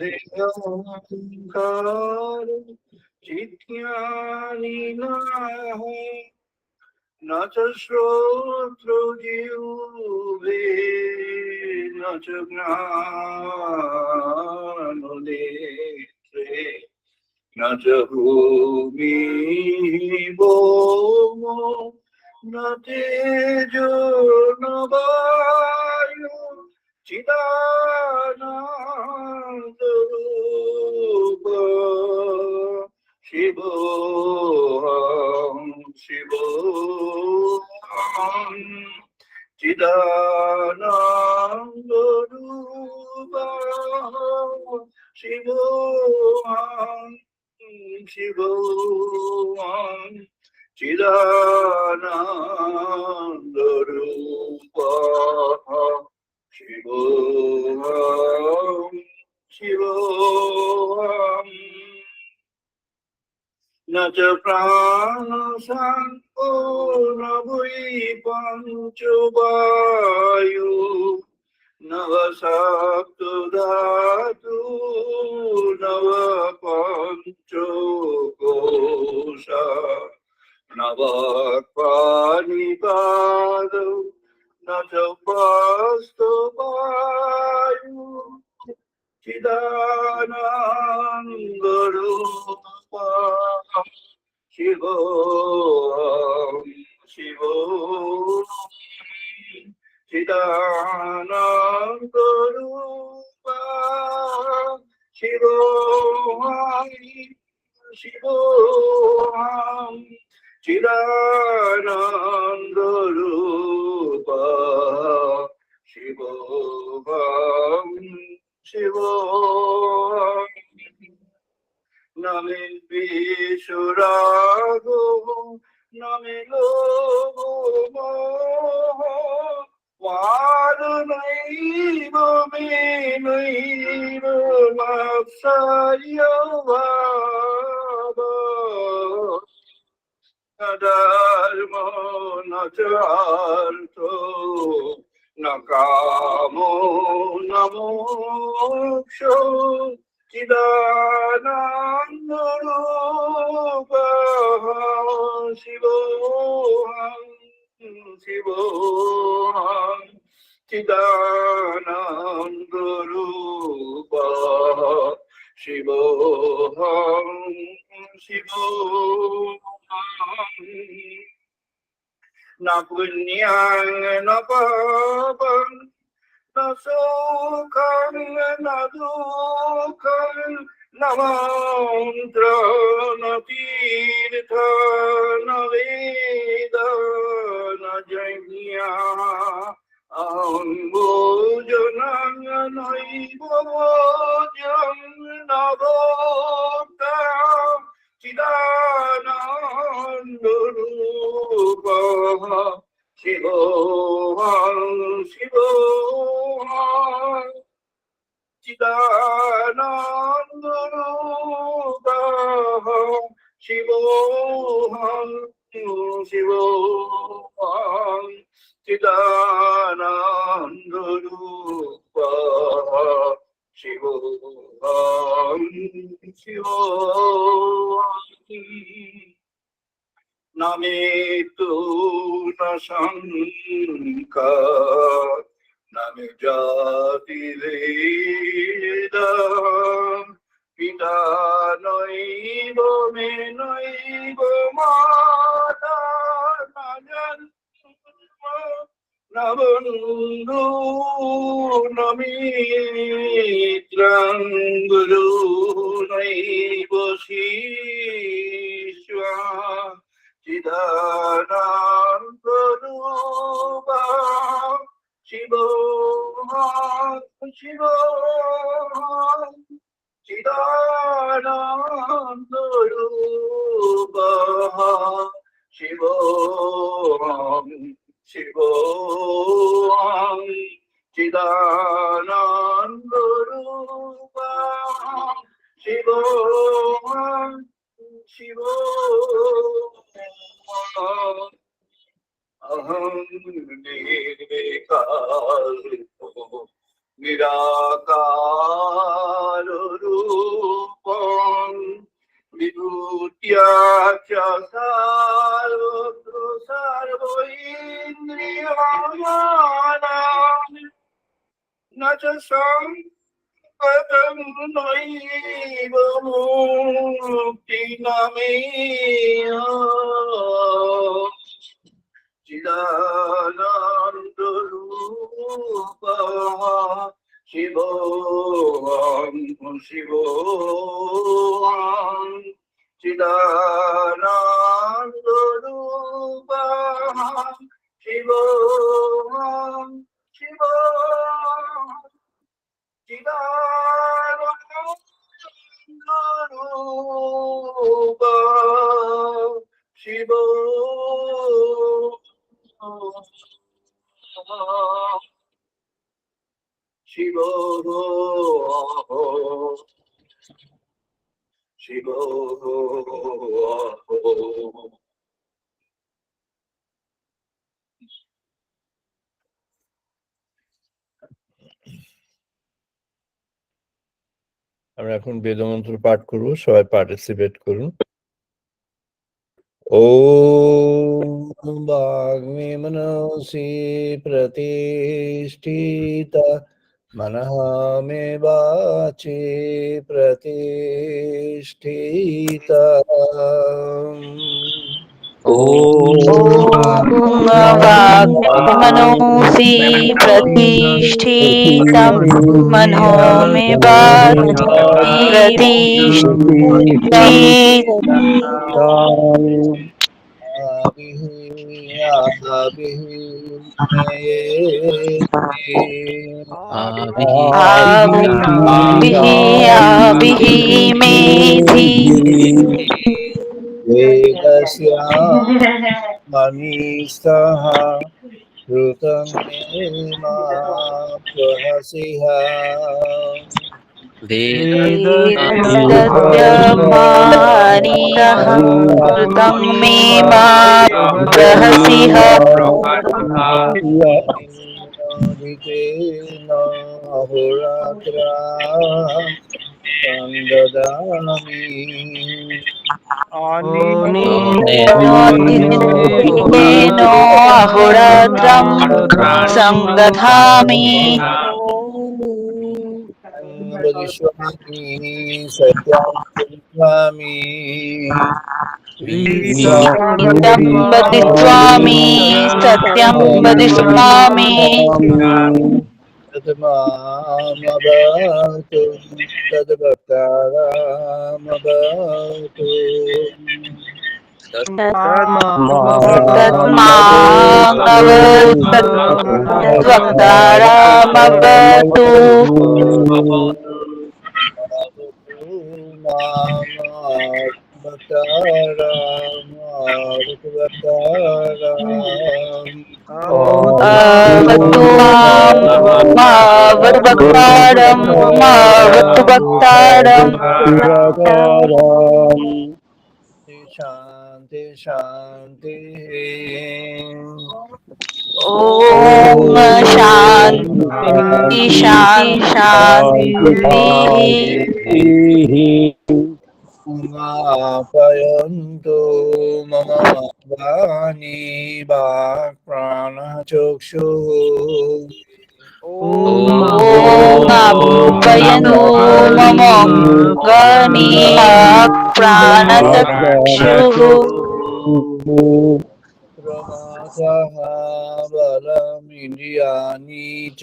देहांकार चित्यानि नाहि न च श्रोत्रजिह्वे न च घ्राणनेत्रे न च भूमिः भौमो न तेजो न वायु चिदानन्दरूप शिवोऽहं शिवोऽहं चिदानन्दरूप शिवोऽहं शिवोऽहं चिदानन्दरूपः शिवोऽहं शिवोऽहम् न च प्राणसङ्को न वै पञ्चवायु न वा सप्तधातु न वा पञ्चकोशा न वा पाणिपादौ न च वास्तवायु चिदानन्दरूपा शिवोऽहं शिवोऽहं चिदानन्दरूपा शिवोऽहं शिवोऽहं चिदानन्दरूपा शिवोऽहं शिवोऽहं न मे द्वेषरागो न मे लोभो मोहो वादनैव मे नैव मत्सर्यभावः न धर्मो न च अर्थो न कामो न मोक्षो चिदानन्दरूपः शिवोऽहं शिवोऽहं चिदानन्दरूपः शिवोऽहं शिवोऽहं न पुण्यं न पापं न सुखं न दुःखं न मन्त्र न तीर्थ न वेद न यज्ञः अहं भोजनं नैव भोज्यं न भोक्ता चिदानन्दरूपः शिवोऽहं शिवोऽहं चिदानन्दरूपः शिवोऽहं शिवोऽहं चिदानन्दरूपः शिवोऽहं शिवोऽहम् न मे तु न शङ्का न मे जातिभेद पिता नैव मे नैव माता न जन्म न बन्धु न मित्रं गुरु नैव शिष्यः चिदानन्दरूपः शिवोऽहं शिवोऽहं चिदानन्दरूपः शिवोऽहं शिवोऽहं चिदानन्दरूपः शिवोऽहं शिवोऽहम् अहं निर्विकारो निराकारो Yacha sarvo indriyamanam nacha sampatam naiva mukti nameya Chidananda Rupa Shivoham Shivoham Chidananda Rupa Shivoham Shivoham Chidananda Rupa Shivoham Shiva, Shiva, আমরা এখন বেদমন্ত্র পাঠ করব, সবাই পার্টিসিপেট করুন। ওম বাগ্মে মনসি প্রতিষ্ঠিতা মনঃ মে বাচে প্রতিষ্ঠিতা। मनोसि प्रतिष्ठितं मनो मे प्रतिष्ठितं आभिः मेधि मनीषः ऋतं मे मा प्रहसिः वेदस्य मानितः कृतं मे मा प्रहसिः नो अहोरात्रं संदधामि सत्यामि नित्यं वदिष्यामि सत्यं वदिष्यामि तद्मामवतु तद्भक्तारामवतु तद्वक्तारामवतु अवतु मामवतु भक्तारं मावतु भक्तारम् शांति शांति। ओम शांति शांति। आप्यायन्तु मम वाणी वाक्प्राणचक्षुः ओम आप्यायन्तु मम वाणी वाक्प्राणचक्षुः प्रमाथः बलमिन्द्रियाणि च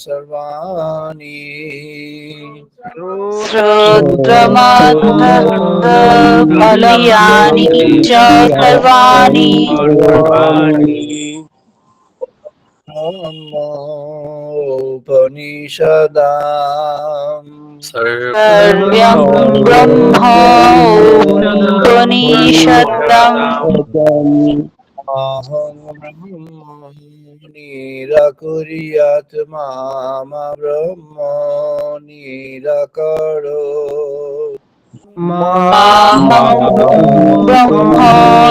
सर्वाणि श्रोत्रमथः बलयानि च सर्वाणि उपनिषदाम् सर्वं ब्रह्मोपनिषदम् अहं ब्रह्म निराकुर्यात् माम ब्रह्म निराकरो मामं ब्रह्म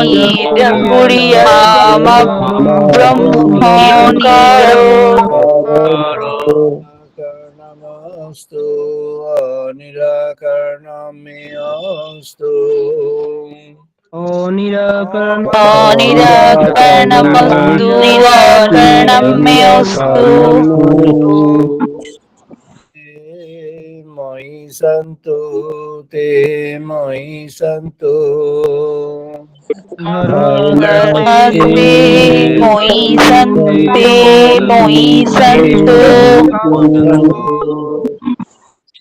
निराकुर्यात् माम ब्रह्म निराकरो नमस्तु निराकरणमेऽस्तु निराकरणमस्तु निराकरणमेऽस्तु ते मयि सन्तु ते मयि सन्तु धर्मस्ते मोयि सन्ते मोयि सन्तु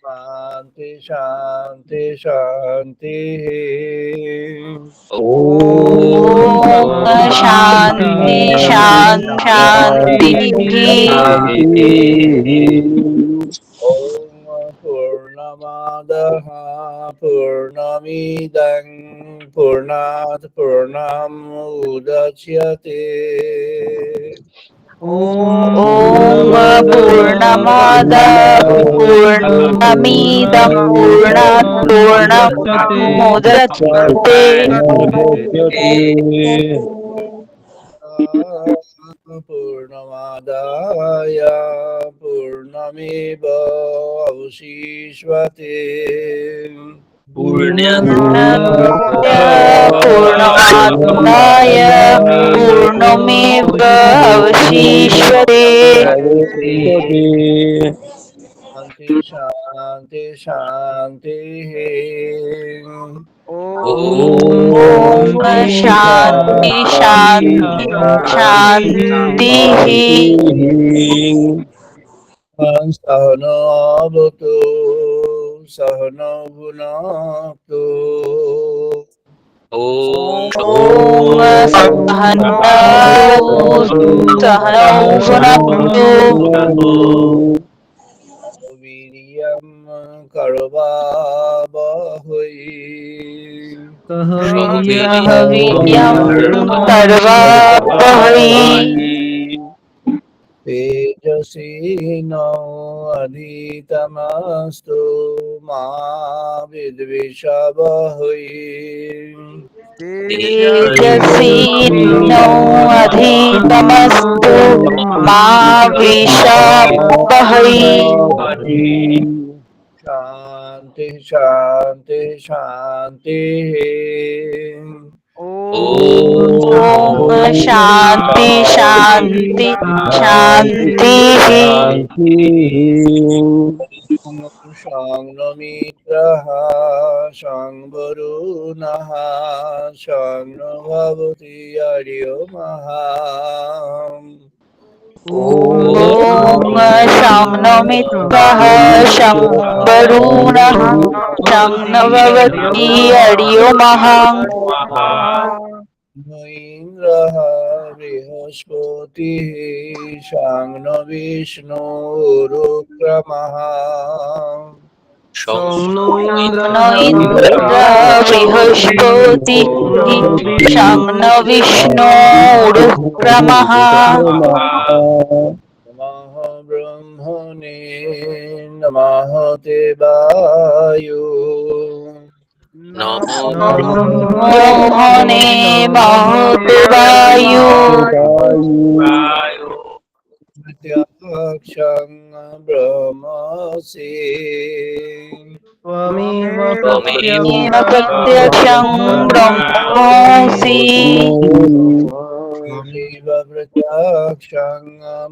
शान्ति शान्ति शान्तिः ॐ शान्ति शान्तिः ॐ पूर्णमादः पूर्णमिदं पूर्णात् पूर्णमुदच्यते ॐ पूर्णमादाः पूर्णमिदं पूर्णात् पूर्णमुदच्यते पूर्णमादाय पूर्णमेव अवशिष्यते पूर्णमादाय पूर्णमेव अवशिष्यते शान्ति शान्ति शान्तिः ॐ शान्ति शान्ति शान्तिः सहनो भवतु सहनो भुनक्तु ॐ सहनावतु सहनौ भुनक्तु वीर्यं करवावहै सह वीर्यं करवावहै तेजस्विनो अधितमस्तु मा विद्विषावहै तेजस्विनो अधितमस्तु मा विद्विषावहै शान्ति शान्ति शान्तिः ॐ शान्ति शान्ति शान्तिः शाङ्गमित्रः शाङ्गरुणः शाङ्गो भवति अर्यमः ॐ शं नो मित्रः शं वरुणः शं न भवति अर्योमः इन्द्रः बृहस्पतिः शाङ्नो विष्णुरुक्रमः नो इन्द्रः बृहस्पतिः शं न विष्णुरुक्रमः नमः ब्रह्मणे नमः ते वायु ब्रह्मणे महतो वायु प्रत्यक्षं ब्रह्मसि त्वमेव प्रत्यक्षं ब्रह्मसि त्वमेव प्रत्यक्षं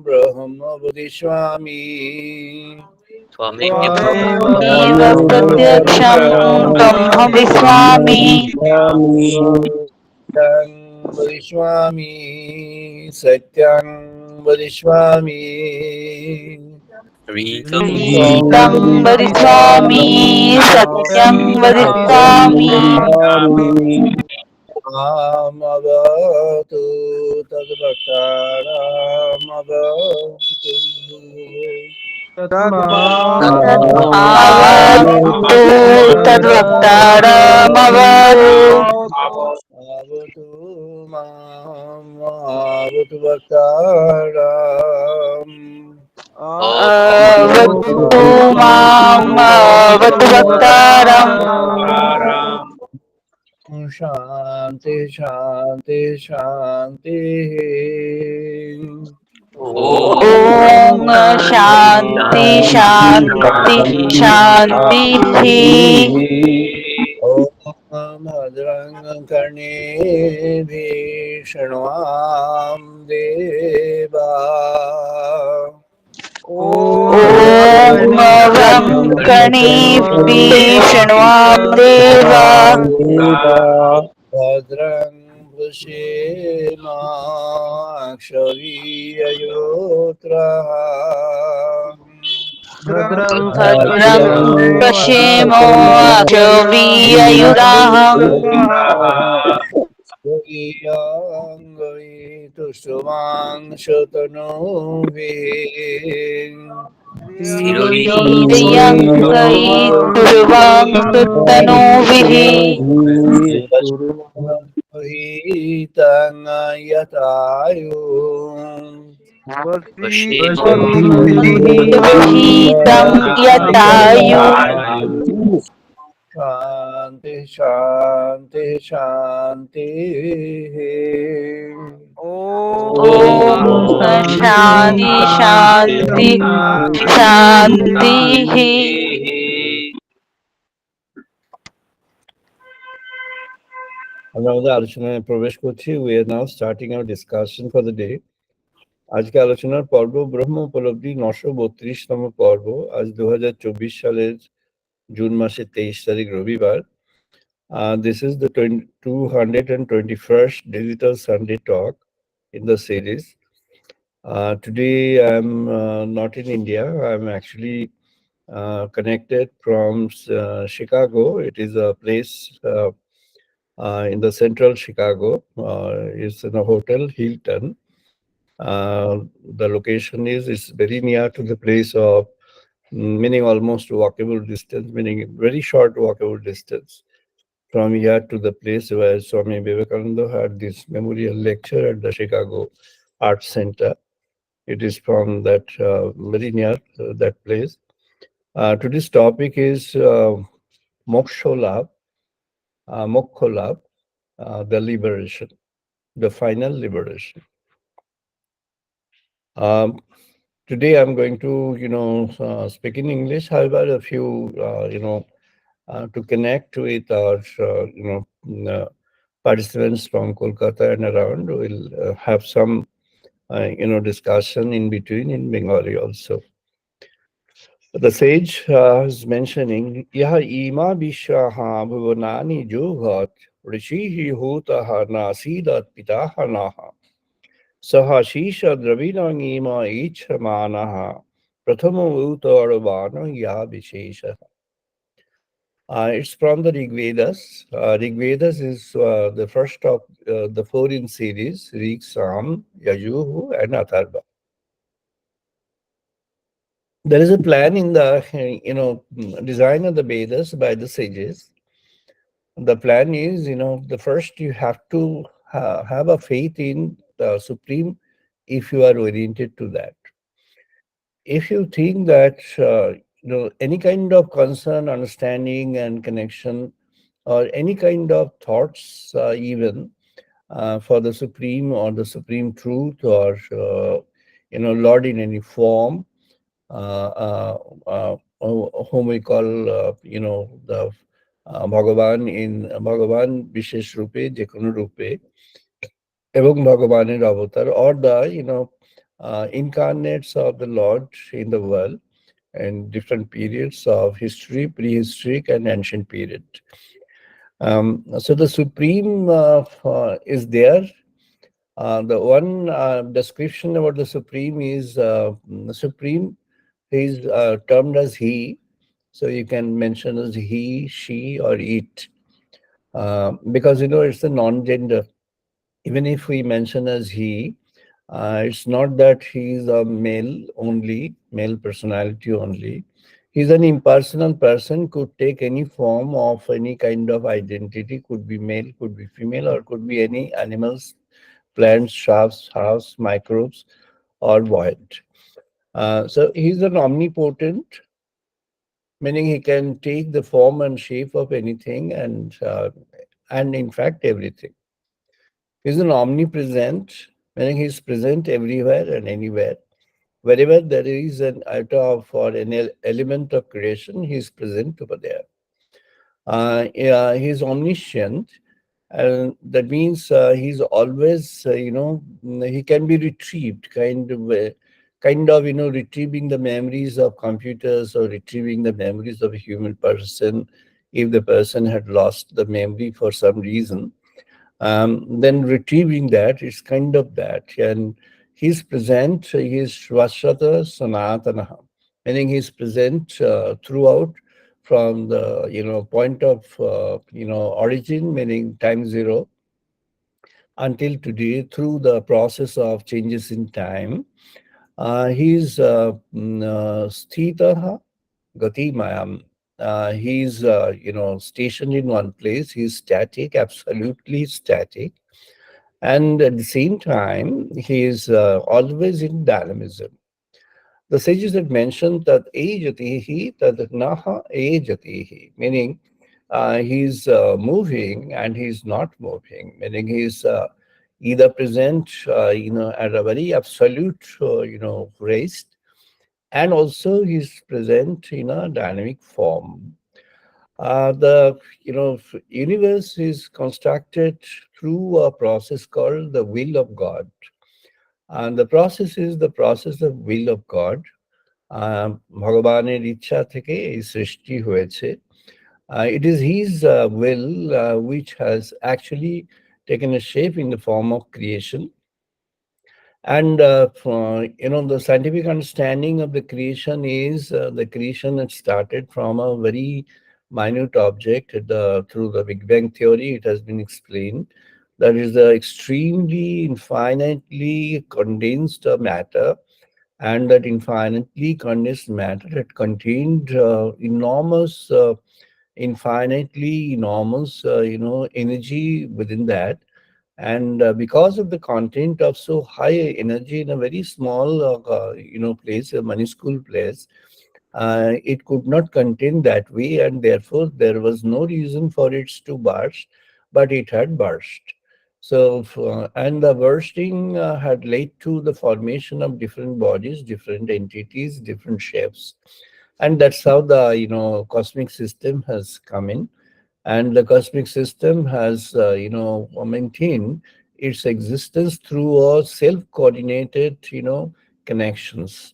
ब्रह्म वदिष्यामि त्वमेव प्रत्यक्षं ब्रह्म विस्वामि सत्यं वदिष्यामि सत्यं वदिष्यामि तं वदिष्यामि सत्यं वदिष्यामि मामवतु तद्भक्तानामवतु आवतु तद्वक्तारमवतु आवतु आवतु भक्ताराम् आवतु माम् आवतु वक्तारम् शान्ति शान्ति शान्तिः Om Shanti Shanti Shanti. ॐ भद्रं कर्णेभिः शृण्वां देवा Om Vankani Vishnuam Deva. भद्रं पश्येमाक्षवीययोत्रः Bhadram Pashimo Achaviyayudaham. Sriyangai Durvang Sutanovihi. Vihitam Yatayu. शांति शांति शांति Om Shanti Shanti Shanti. আমরা আমাদের আলোচনায় প্রবেশ করছি। We are now starting our discussion for the day. আজকে আলোচনার পর্ব ব্রহ্ম উপলব্ধি 932তম পর্ব। আজ 2024 সালের জুন মাসের 23 তারিখ রবিবার। This is the 221st Digital Sunday Talk in the series. Today I'm not in India. I'm actually connected from Chicago. It is a place in the central Chicago. It's in a hotel, Hilton. The location is very near to the place of meaning almost walkable distance, meaning very short walkable distance from here to the place where Swami Vivekananda had this memorial lecture at the Chicago Arts Center. It is from that very near that place. Today's topic is Moksha, Moksha, the liberation, the final liberation. Um, Today I'm going to, speak in English. However, a few, to connect with our, participants from Kolkata and around, we'll have some, discussion in between in Bengali also. The sage is mentioning, Yaha ima bishaha bhuvanani jughat rishihi hutaha nasidat pitaha naha. Sahashisha Dravidangima Ichamanaha Prathamo Utarvana Ya Vishesha. It's from the Rig Vedas. Rig Vedas is the first of the four in series, Rig, Sam, Yajuhu, and Atharva. There is a plan in the design of the Vedas by the sages. The plan is, the first you have to have a faith in the Supreme if you are oriented to that. If you think that any kind of concern, understanding, and connection, or any kind of thoughts, even for the Supreme or the Supreme Truth, or Lord in any form, whom we call the Bhagavan in Bhagavan Bishesh Rupe, Jekono Rupe, এবং ভগবানের avatar, or the incarnates of the Lord in the world and different periods of history, prehistoric and ancient period. So the Supreme is there. The one description about the Supreme is the Supreme is termed as He. So you can mention as He, She, or It, because it's a non-gender. Even if we mention as He, it's not that he is a male only, male personality only. He's an impersonal person, could take any form of any kind of identity, could be male, could be female, or could be any animals, plants, shrubs, herbs, microbes, or void. So he's an omnipotent, meaning he can take the form and shape of anything and in fact everything. He's an omnipresent, meaning he's present everywhere and anywhere. Wherever there is an iota of or an element of creation, he's present over there. Yeah, he's omniscient, and that means he's always, he can be retrieved, retrieving the memories of computers or retrieving the memories of a human person if the person had lost the memory for some reason. Then retrieving that is kind of that. And he's present, he is Shvashata Sanatana, meaning he's present throughout from the, point of, origin, meaning time zero, until today through the process of changes in time. He's Sthitaha Gatimayam. He's, stationed in one place. He's static, absolutely static, and at the same time, he is always in dynamism. The sages had mentioned that ejatihi, that naha ejatihi, meaning he's moving and he's not moving, meaning he's either present, at a very absolute, rest, and also he's present in a dynamic form. The universe is constructed through a process called the will of God, and the process is the process of will of God. ভগবানের ইচ্ছা থেকে এই সৃষ্টি হয়েছে. It is his will which has actually taken a shape in the form of creation. And the scientific understanding of the creation is the creation had started from a very minute object. Through the Big Bang theory, it has been explained that is the extremely infinitely condensed matter, and that infinitely condensed matter had contained infinitely enormous, energy within that. And because of the content of so high energy in a very small place, a minuscule place, it could not contain that way, and therefore there was no reason for it to burst, but it had burst. So and the bursting had led to the formation of different bodies, different entities, different shapes, and that's how the cosmic system has come in. And the cosmic system has maintained its existence through a self-coordinated connections.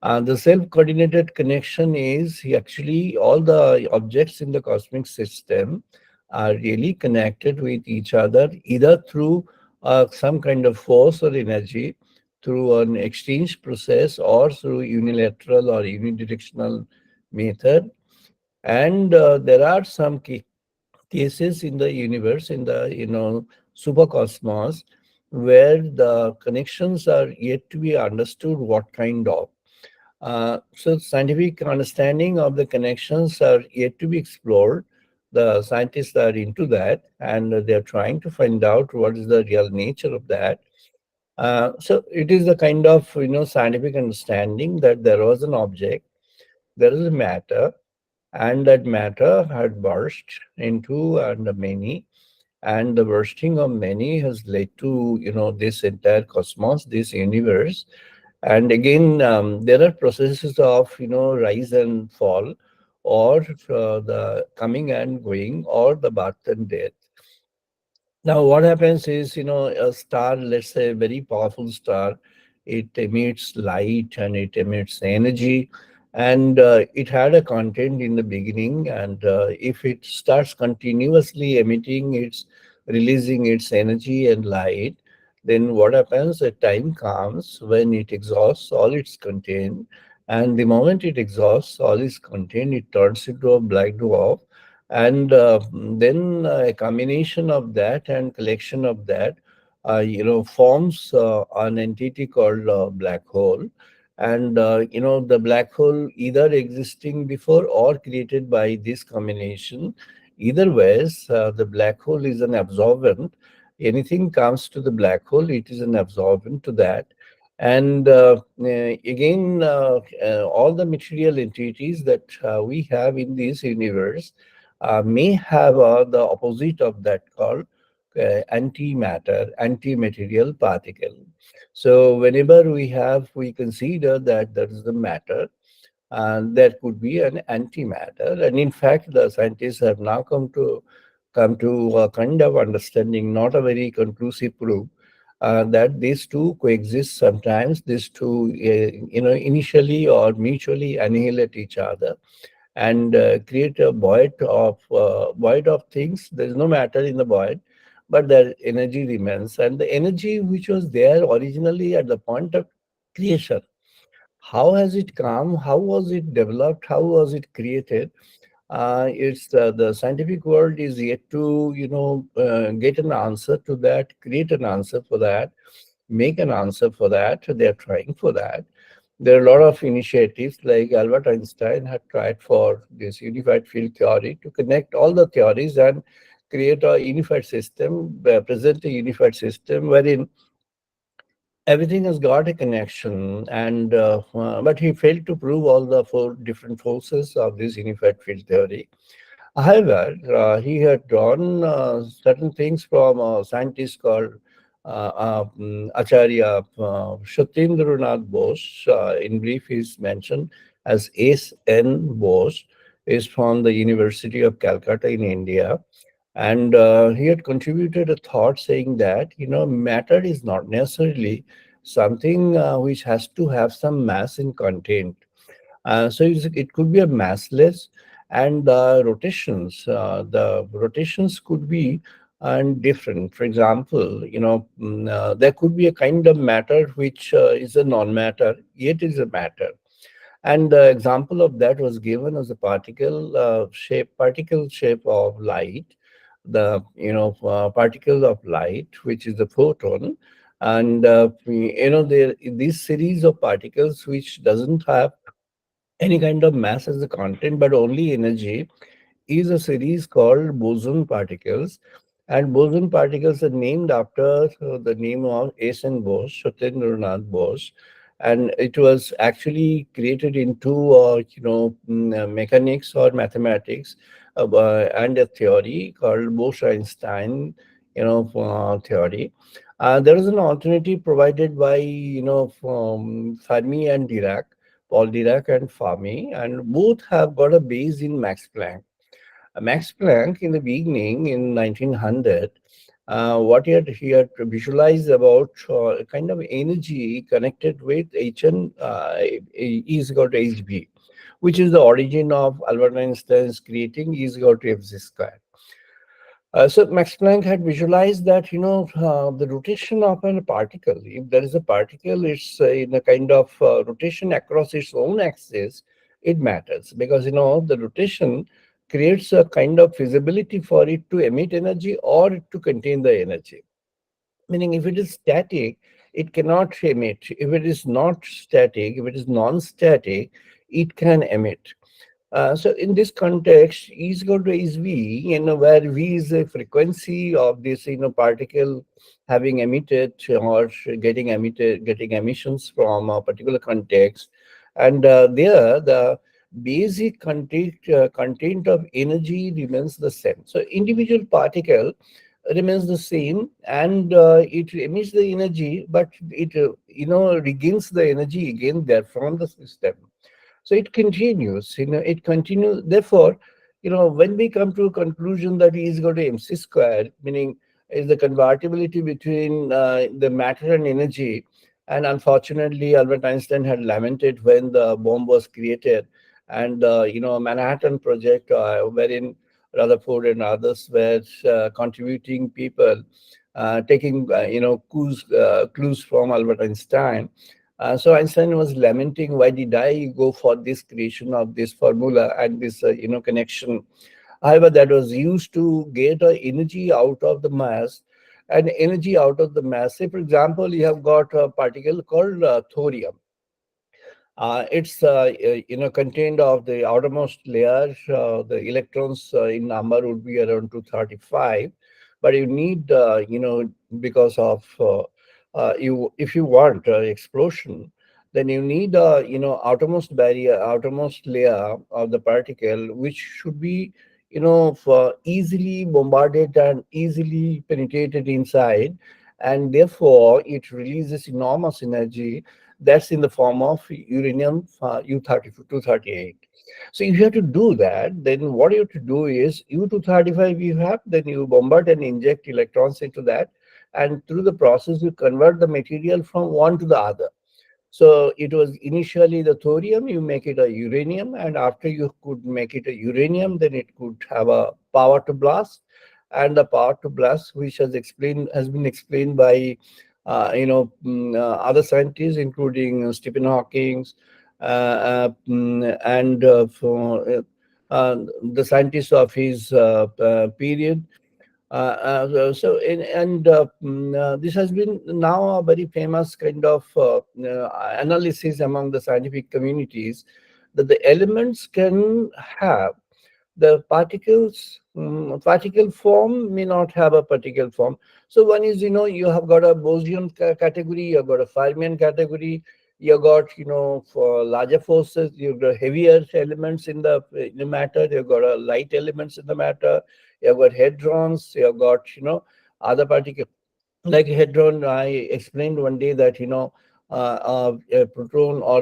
The self-coordinated connection is actually all the objects in the cosmic system are really connected with each other, either through some kind of force or energy, through an exchange process, or through unilateral or unidirectional method. And there are some cases in the universe, in the supercosmos, where the connections are yet to be understood what kind of. So scientific understanding of the connections are yet to be explored. The scientists are into that, and they're trying to find out what is the real nature of that. So it is the kind of scientific understanding that there was an object, there is a matter, and that matter had burst into and many, and the bursting of many has led to this entire cosmos, this universe. And again, there are processes of rise and fall, or the coming and going, or the birth and death. Now, what happens is, a star, let's say a very powerful star, it emits light and it emits energy, and it had a content in the beginning. And if it starts continuously releasing its energy and light, then what happens? A time comes when it exhausts all its content, and the moment it exhausts all its content, it turns into a black dwarf, and then a combination of that and collection of that forms an entity called black hole. And the black hole either existing before or created by this combination, either ways, the black hole is an absorbent. Anything comes to the black hole, it is an absorbent to that. And again, all the material entities that we have in this universe may have the opposite of that called antimatter, anti-material particle. So whenever we consider that there is the matter, there could be an antimatter. And in fact, the scientists have now come to a kind of understanding, not a very conclusive proof, that these two coexist sometimes. These two, initially or mutually annihilate each other and create a void of things. There is no matter in the void, but the energy remains, and the energy which was there originally at the point of creation, how has it come? How was it developed? How was it created? It's the scientific world is yet to get an answer to that, create an answer for that, make an answer for that. They're trying for that. There are a lot of initiatives, like Albert Einstein had tried for this unified field theory to connect all the theories and create a unified system, present a unified system wherein everything has got a connection. And but he failed to prove all the four different forces of this unified field theory. However, he had drawn certain things from a scientist called Acharya Satyendra Bose. In brief, he's mentioned as S.N. Bose. Is from the University of Calcutta in India, and he had contributed a thought saying that matter is not necessarily something which has to have some mass in content. So it could be a massless, and the rotations could be and different. For example, there could be a kind of matter which is a non-matter, yet is a matter. And the example of that was given as a particle shape of light, the particle of light, which is the photon. And there these series of particles which doesn't have any kind of mass as the content, but only energy, is a series called boson particles. And boson particles are named after the name of S.N. Bose, Satyendranath Bose. And it was actually created into, mechanics or mathematics, and a theory called Bose-Einstein, theory. There is an alternative provided by, from Fermi and Dirac, Paul Dirac and Fermi, and both have got a base in Max Planck. Max Planck, in the beginning in 1900, what he had visualized about a kind of energy connected with Hn E is equal to Hb, which is the origin of Albert Einstein's creating E is equal to mc square. So Max Planck had visualized that the rotation of a particle. If there is a particle, it's in a kind of rotation across its own axis. It matters because the rotation creates a kind of feasibility for it to emit energy or to contain the energy. Meaning, if it is static, it cannot emit. If it is not static, if it is non-static, it can emit. So in this context, E is equal to is V, where V is the frequency of this, particle having emitted or getting emissions from a particular context. And there, the basic content of energy remains the same. So individual particle remains the same, and it emits the energy, but it, regains the energy again there from the system. So it continues, it continues. Therefore, when we come to a conclusion that E is equal to mc square, meaning is the convertibility between the matter and energy. And unfortunately, Albert Einstein had lamented when the bomb was created, and Manhattan Project, wherein Rutherford and others were contributing people, taking clues from Albert Einstein. So Einstein was lamenting, why did I go for this creation of this formula and this connection? However, that was used to get energy out of the mass, and energy out of the mass. Say, for example, you have got a particle called thorium. It's contained of the outermost layer. The electrons in number would be around 235, but you need because of you if you want explosion, then you need outermost layer of the particle, which should be for easily bombarded and easily penetrated inside, and therefore it releases enormous energy that's in the form of uranium U-238. So if you have to do that, then what you have to do is U-235 you have, then you bombard and inject electrons into that, and through the process you convert the material from one to the other. So it was initially the thorium, you make it a uranium, and after you could make it a uranium, then it could have a power to blast. And the power to blast, which has been explained by other scientists, including Stephen Hawking, and the scientists of his period. This has been now a very famous kind of analysis among the scientific communities, that the elements can have the particles, particle form may not have a particle form. So one is, you have got a Bosnian category, you've got a Fermion category, you got, for larger forces, you've got heavier elements in the matter, you've got a light elements in the matter, you've got hadrons, you've got, other particles. Like hadron, I explained one day that, a proton or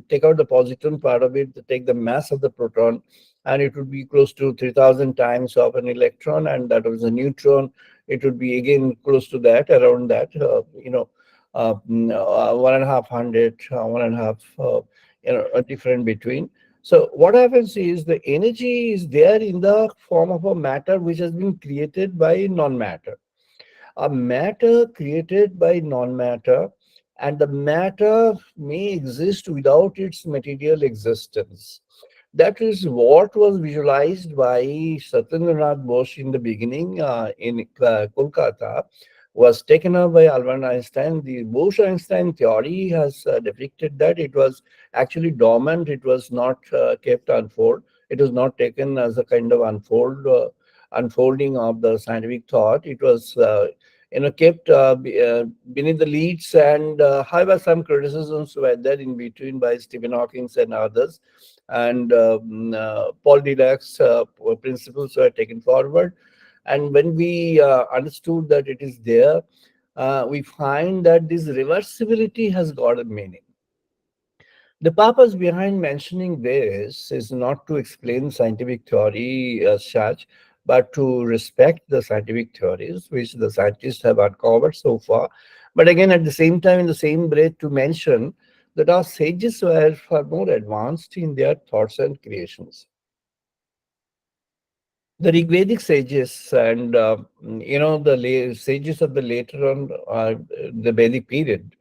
take out the positron part of it, take the mass of the proton, and it would be close to 3,000 times of an electron, and that was a neutron. It would be again close to that, around that, 1.5 hundred, one and a half, a different between. So what happens is the energy is there in the form of a matter which has been created by non-matter, a matter created by non-matter, and the matter may exist without its material existence. That is what was visualized by Satyendranath Bose in the beginning, in Kolkata, was taken up by Albert Einstein. The Bose-Einstein theory has depicted that it was actually dormant. It was not kept unfold. It was not taken as a kind of unfolding of the scientific thought. It was kept beneath the leads, and however, some criticisms were there in between by Stephen Hawking and others, and Paul Dirac's principles were taken forward. And when we understood that it is there, we find that this reversibility has got a meaning. The purpose behind mentioning this is not to explain scientific theory as such, but to respect the scientific theories which the scientists have uncovered so far. But again, at the same time, in the same breath, to mention that our sages were far more advanced in their thoughts and creations. The Rigvedic sages and the sages of the later on the Vedic period.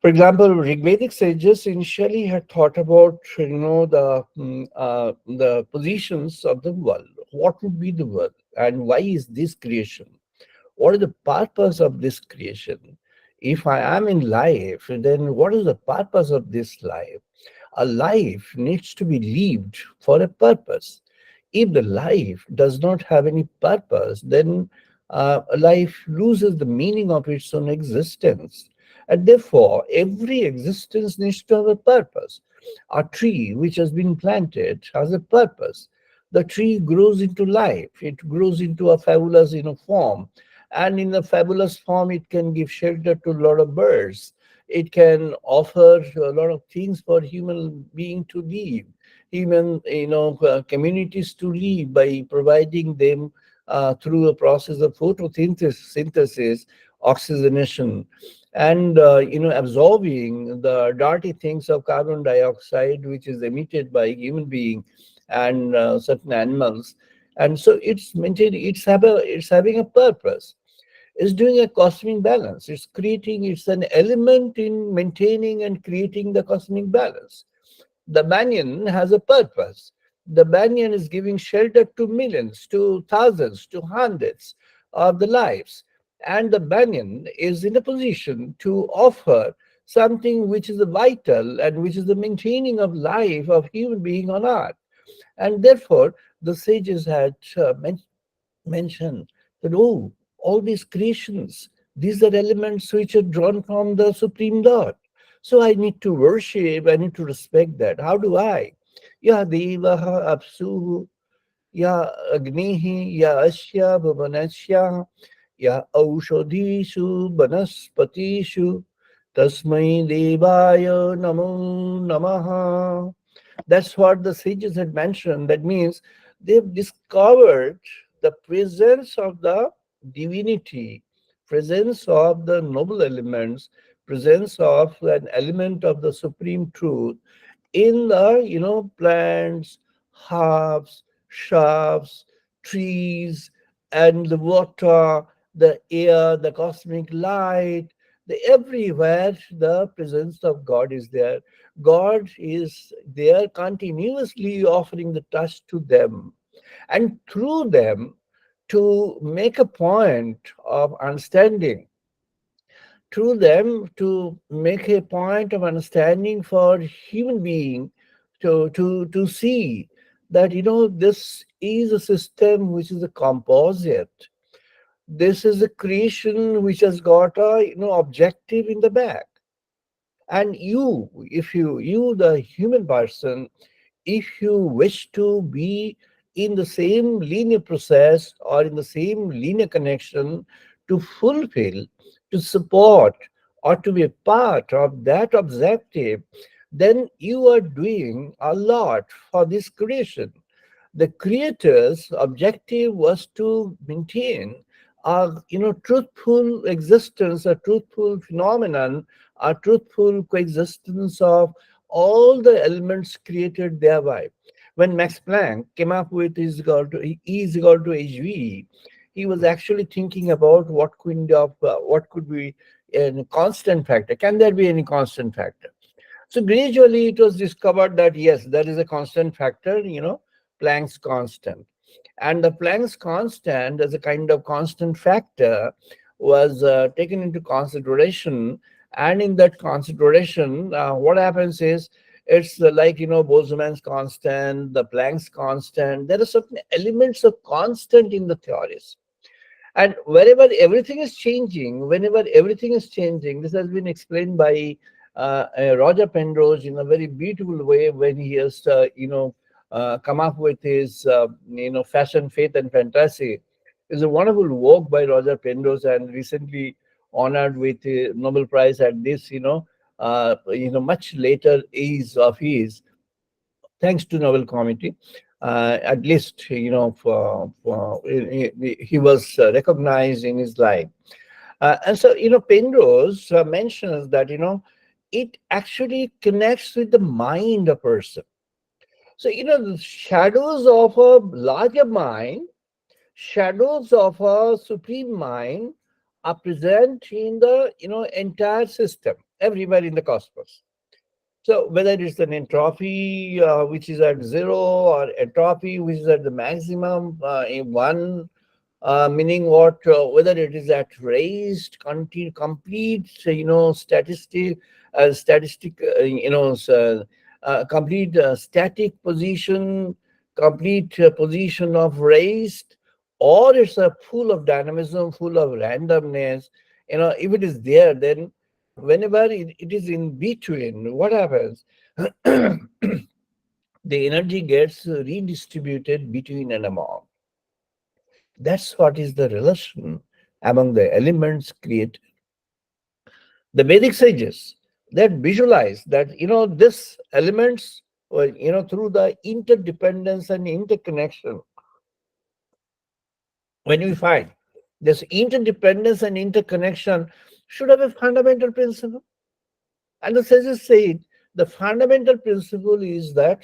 For example, Rigvedic sages initially had thought about the positions of the world. What would be the world, and why is this creation? What is the purpose of this creation? If I am in life, then what is the purpose of this life? A life needs to be lived for a purpose. If the life does not have any purpose, then life loses the meaning of its own existence. And therefore, every existence needs to have a purpose. A tree which has been planted has a purpose. The tree grows into life. It grows into a fabulous, form. And in a fabulous form, it can give shelter to a lot of birds. It can offer a lot of things for human being to live, human, communities to live by providing them through a process of photosynthesis, oxygenation, and absorbing the dirty things of carbon dioxide which is emitted by human being and certain animals. And so it's having a purpose. It's doing a cosmic balance. It's an element in maintaining and creating the cosmic balance. The banyan has a purpose. The banyan is giving shelter to millions, to thousands, to hundreds of the lives. And the banyan is in a position to offer something which is vital and which is the maintaining of life of human being on earth. And therefore, the sages had mentioned that, oh, all these creations, these are elements which are drawn from the Supreme Lord. So I need to worship, I need to respect that. How do I? Ya Devaha Apsu ya agnihi, ya asya bhuvanasya, ya aushodhishu banaspatishu, tasmai devaya namo namaha. That's what the sages had mentioned. That means they've discovered the presence of the divinity, presence of the noble elements, presence of an element of the supreme truth in the plants, herbs, shrubs, trees, and the water, the air, the cosmic light. Everywhere the presence of God is there. God is there continuously offering the touch to them, and through them to make a point of understanding, through them to make a point of understanding for human being to see that this is a system which is a composite. This is a creation which has got a objective in the back. And if you the human person, if you wish to be in the same linear process or in the same linear connection to fulfill, to support, or to be a part of that objective, then you are doing a lot for this creation. The creator's objective was to maintain a truthful existence, a truthful phenomenon, a truthful coexistence of all the elements created thereby. When Max Planck came up with E is equal to hv, he was actually thinking about what could be a constant factor. Can there be any constant factor? So gradually it was discovered that yes, there is a constant factor, Planck's constant. And the Planck's constant as a kind of constant factor was taken into consideration. And in that consideration, what happens is it's like, Boltzmann's constant, the Planck's constant. There are certain elements of constant in the theories. And whenever everything is changing, this has been explained by Roger Penrose in a very beautiful way when he has, come up with his, Fashion, Faith, and Fantasy. It's a wonderful work by Roger Penrose and recently honored with a Nobel Prize at this, much later age of his, thanks to Nobel Committee. At least, he was recognized in his life. And so, Penrose mentions that, it actually connects with the mind of a person. So, the shadows of a larger mind, shadows of a supreme mind are present in the, entire system, everywhere in the cosmos. So whether it's an entropy which is at zero, or entropy which is at the maximum in one, meaning what, whether it is at raised, complete, statistic, complete static position, complete position of raised, or it's a full of dynamism, full of randomness. If it is there, then whenever it is in between, what happens? The energy gets redistributed between and among. That's what is the relation among the elements created. The Vedic sages that visualize that this elements, through the interdependence and interconnection, when we find this interdependence and interconnection should have a fundamental principle. And the sages said the fundamental principle is that,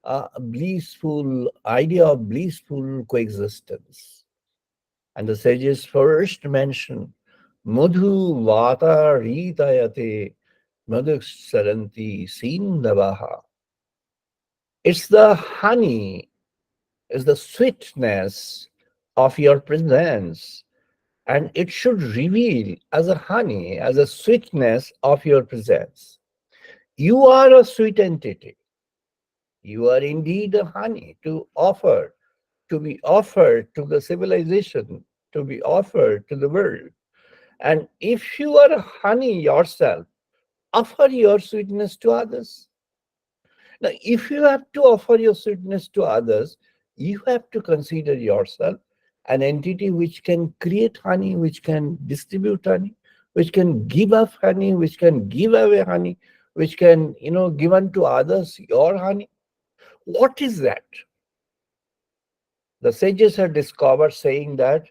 a blissful idea of blissful coexistence. And the sages first mention Madhu Vata Ritayate Madhu Saranti Sindavaha. It's the honey, it's the sweetness of your presence. And it should reveal as a honey, as a sweetness of your presence. You are a sweet entity. You are indeed a honey to be offered to the civilization, to be offered to the world. And if you are a honey yourself, offer your sweetness to others. Now, if you have to offer your sweetness to others, You have to consider yourself an entity which can create honey, which can distribute honey, which can give up honey, which can give away honey, which can, give unto others your honey. What is that? The sages have discovered saying that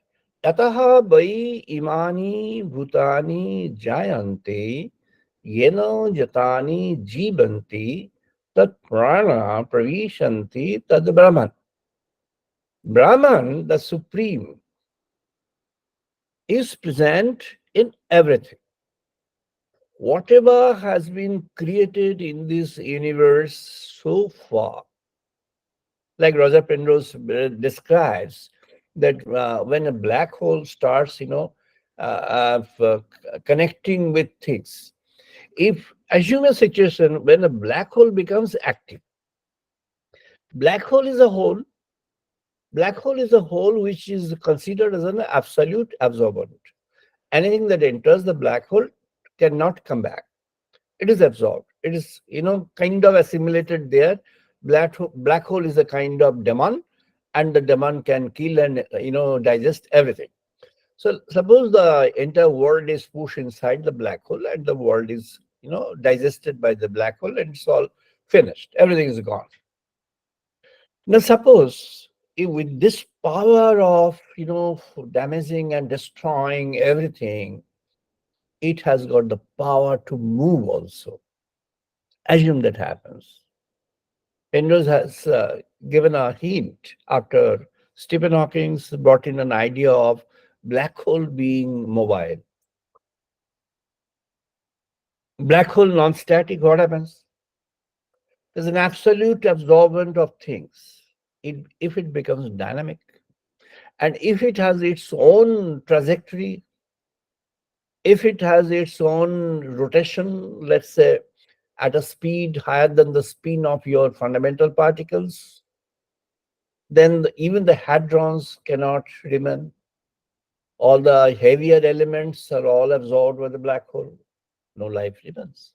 Yataha bai imani bhutani jayante yeno jatani jibanti tat prana pravishanti tad Brahman. Brahman, the supreme, is present in everything. Whatever has been created in this universe so far, like Roger Penrose describes, that when a black hole starts, connecting with things, if assume a situation when a black hole becomes active, black hole is a hole, black hole is a hole which is considered as an absolute absorbent. Anything that enters the black hole cannot come back. It is absorbed. It is, kind of assimilated there. Black hole is a kind of demon, and the demon can kill and, digest everything. So suppose the entire world is pushed inside the black hole and the world is, digested by the black hole and it's all finished. Everything is gone. Now suppose if with this power of, damaging and destroying everything, it has got the power to move also. Assume that happens. Penrose has given a hint after Stephen Hawking brought in an idea of black hole being mobile. Black hole non-static, what happens? There's an absolute absorbent of things. If it becomes dynamic, and if it has its own trajectory, if it has its own rotation, let's say at a speed higher than the spin of your fundamental particles, then even the hadrons cannot remain. All the heavier elements are all absorbed by the black hole. No life remains.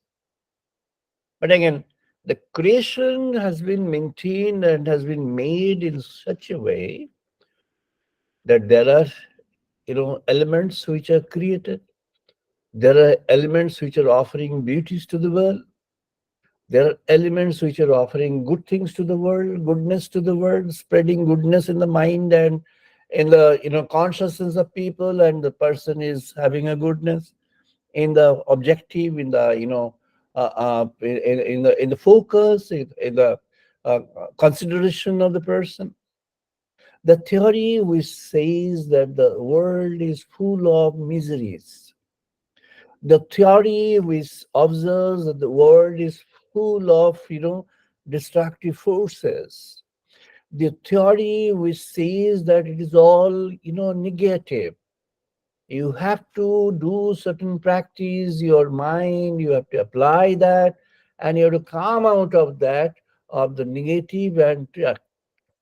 But again, the creation has been maintained and has been made in such a way that there are, elements which are created. There are elements which are offering beauties to the world. There are elements which are offering good things to the world, goodness to the world, spreading goodness in the mind and in the, consciousness of people, and the person is having a goodness in the objective, in the, in the focus, in the consideration of the person. The theory which says that the world is full of miseries, the theory which observes that the world is full of, destructive forces, the theory which says that it is all, negative. You have to do certain practice, your mind, you have to apply that, and you have to come out of that, of the negative, and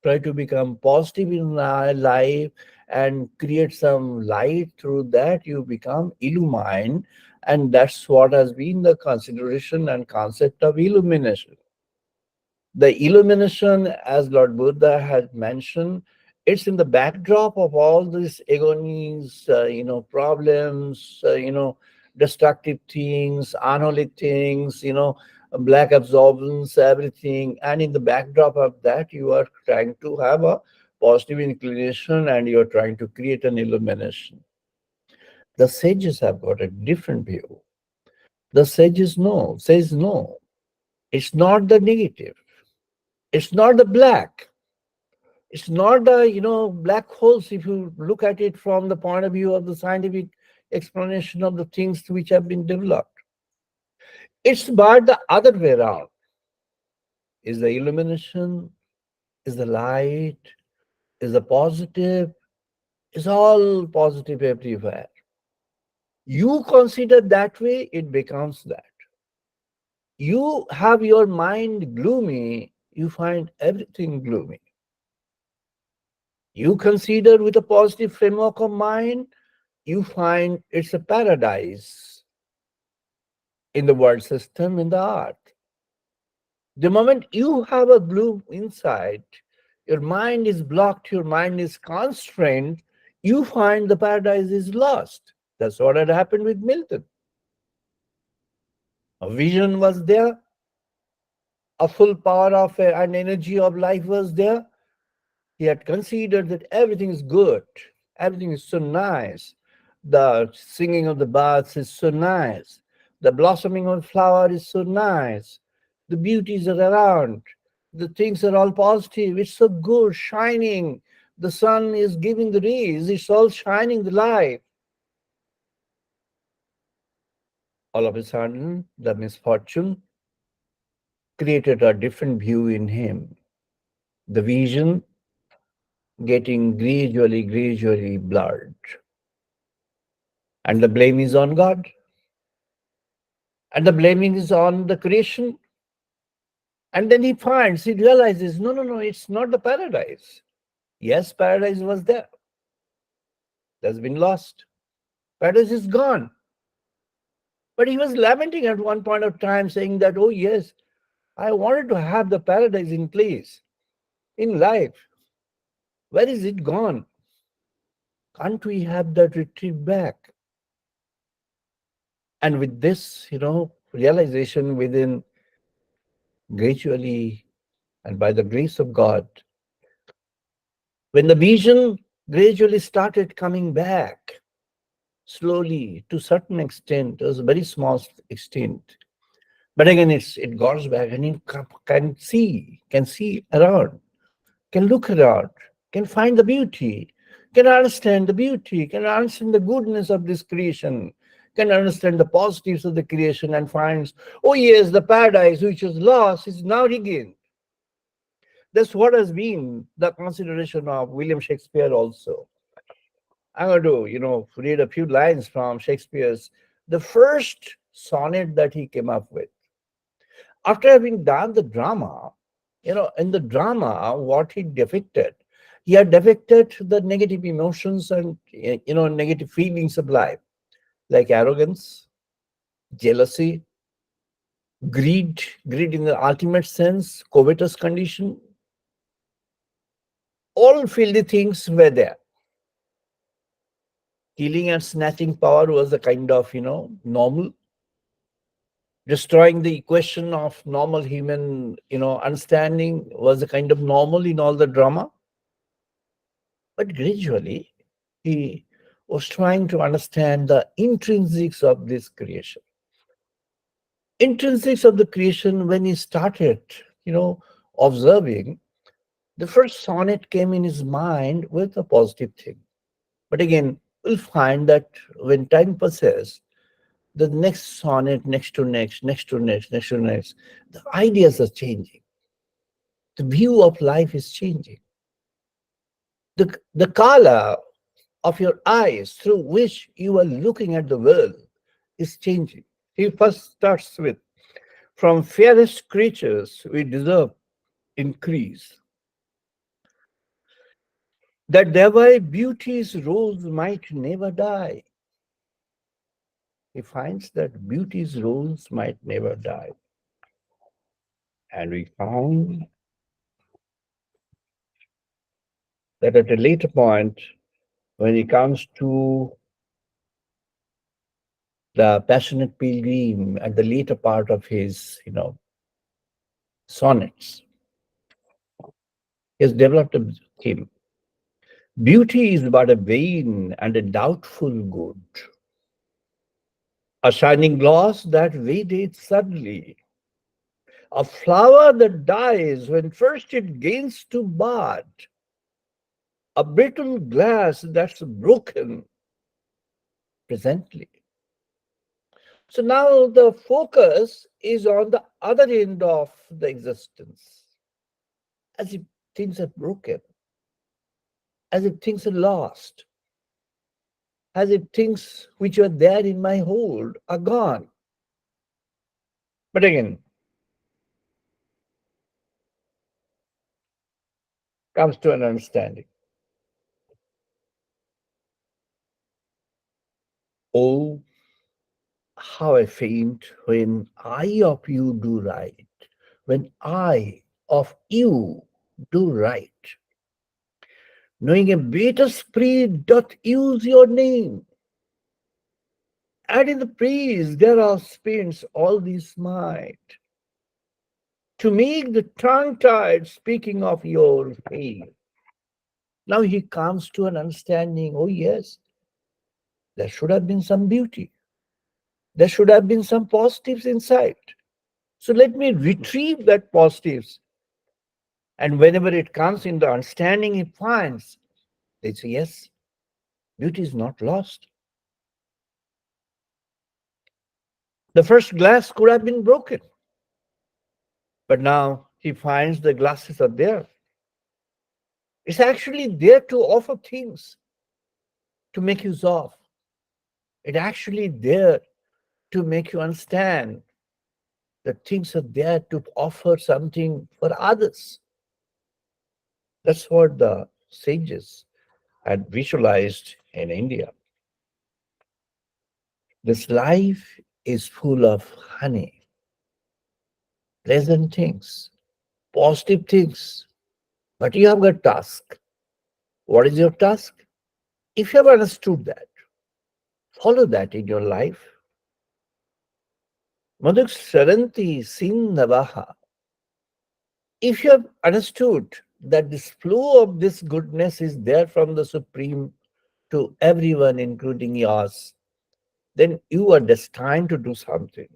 try to become positive in life and create some light. Through that you become illumined, and that's what has been the consideration and concept of illumination. The illumination, as Lord Buddha had mentioned, it's in the backdrop of all these agonies, problems, destructive things, unholy things, black absorbance, everything. And in the backdrop of that, you are trying to have a positive inclination and you are trying to create an illumination. The sages have got a different view. The says no. It's not the negative. It's not the black. It's not the, black holes if you look at it from the point of view of the scientific explanation of the things which have been developed. It's about the other way around. Is the illumination, is the light, is the positive, is all positive everywhere. You consider that way, it becomes that. You have your mind gloomy, you find everything gloomy. You consider with a positive framework of mind, you find it's a paradise in the world system, in the art. The moment you have a gloom inside, your mind is blocked, your mind is constrained, you find the paradise is lost. That's what had happened with Milton. A vision was there, a full power of an energy of life was there. He had considered that everything is good, everything is so nice. The singing of the birds is so nice, the blossoming of the flower is so nice, the beauties are around, the things are all positive, it's so good, shining. The sun is giving the rays, it's all shining the light. All of a sudden, the misfortune created a different view in him. The vision getting gradually blurred. And the blame is on God. And the blaming is on the creation. And then he realizes, no, it's not the paradise. Yes, paradise was there. That's been lost. Paradise is gone. But he was lamenting at one point of time, saying that, oh, yes, I wanted to have the paradise in place, in life. Where is it gone? Can't we have that retrieve back? And with this, realization within, gradually and by the grace of God, when the vision gradually started coming back, slowly, to certain extent, it was a very small extent. But again, it goes back and it can see around, can look around, can find the beauty, can understand the beauty, can understand the goodness of this creation, can understand the positives of the creation and finds, oh yes, the paradise which was lost is now regained. That's what has been the consideration of William Shakespeare also. I'm going to, read a few lines from Shakespeare's, the first sonnet that he came up with. After having done the drama, in the drama, what he had depicted the negative emotions and, negative feelings of life, like arrogance, jealousy, greed in the ultimate sense, covetous condition, all filthy things were there. Killing and snatching power was a kind of, normal. Destroying the equation of normal human, understanding was a kind of normal in all the drama. But gradually, he was trying to understand the intrinsics of this creation. Intrinsics of the creation, when he started, observing, the first sonnet came in his mind with a positive thing. But again, we'll find that when time passes, the next sonnet, next to next, next to next, the ideas are changing. The view of life is changing. The color of your eyes through which you are looking at the world is changing. He first starts with, from fairest creatures we deserve increase, that thereby beauty's rose might never die. He finds that beauty's rose might never die. And we found that at a later point, when he comes to the passionate pilgrim at the later part of his, sonnets, he has developed a theme. Beauty is but a vain and a doubtful good, a shining gloss that fades suddenly, a flower that dies when first it gains to bud, a brittle glass that's broken presently. So now the focus is on the other end of the existence, as if things are broken, as if things are lost, as if things which were there in my hold are gone. But again, comes to an understanding. Oh, how I faint when I of you do right, when I of you Do right. Knowing a better spirit doth use your name. And in the praise there are spins all these might. To make the tongue tied speaking of your faith. Now he comes to an understanding, oh yes, there should have been some beauty. There should have been some positives inside. So let me retrieve that positives. And whenever it comes in the understanding he finds, they say, yes, beauty is not lost. The first glass could have been broken, but now he finds the glasses are there. It's actually there to offer things to make use of. It's actually there to make you understand that things are there to offer something for others. That's what the sages had visualized in India. This life is full of honey, pleasant things, positive things, but you have a task. What is your task? If you have understood that, follow that in your life. Madhuk Saranti Sin Navaha. If you have understood that this flow of this goodness is there from the Supreme to everyone, including yours, then you are destined to do something.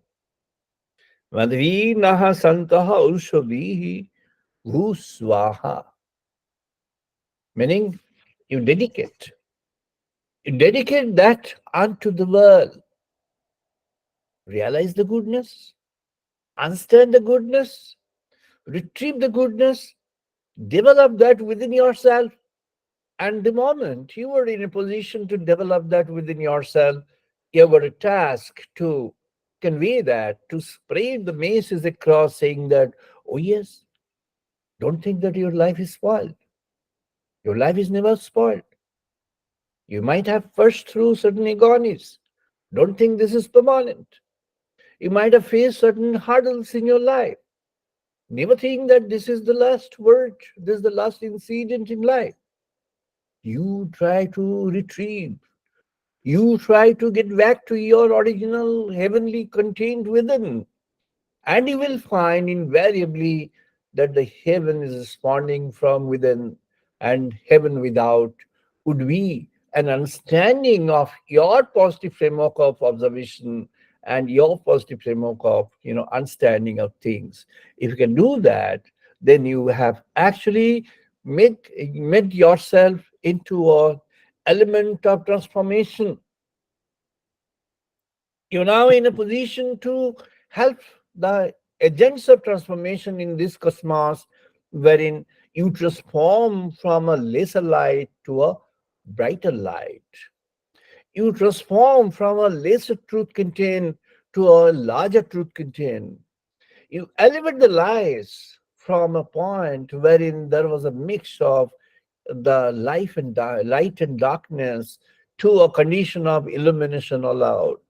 Madhvi naha santaha urshavihi bhusvaha. Meaning, you dedicate. You dedicate that unto the world. Realize the goodness, understand the goodness, retrieve the goodness, develop that within yourself. And the moment you are in a position to develop that within yourself, you've got a task to convey that, to spread the message across, saying that, oh, yes, don't think that your life is spoiled. Your life is never spoiled. You might have pushed through certain agonies. Don't think this is permanent. You might have faced certain hurdles in your life. Never think that this is the last word, this is the last incident in life. You try to retrieve. You try to get back to your original heavenly contained within. And you will find invariably that the heaven is responding from within, and heaven without would be an understanding of your positive framework of observation and your positive framework of understanding of things. If you can do that, then you have actually made yourself into a element of transformation. You're now in a position to help the agents of transformation in this cosmos, wherein you transform from a lesser light to a brighter light. You transform from a lesser truth contained to a larger truth contained. You elevate the lies from a point wherein there was a mix of the light and darkness to a condition of illumination allowed.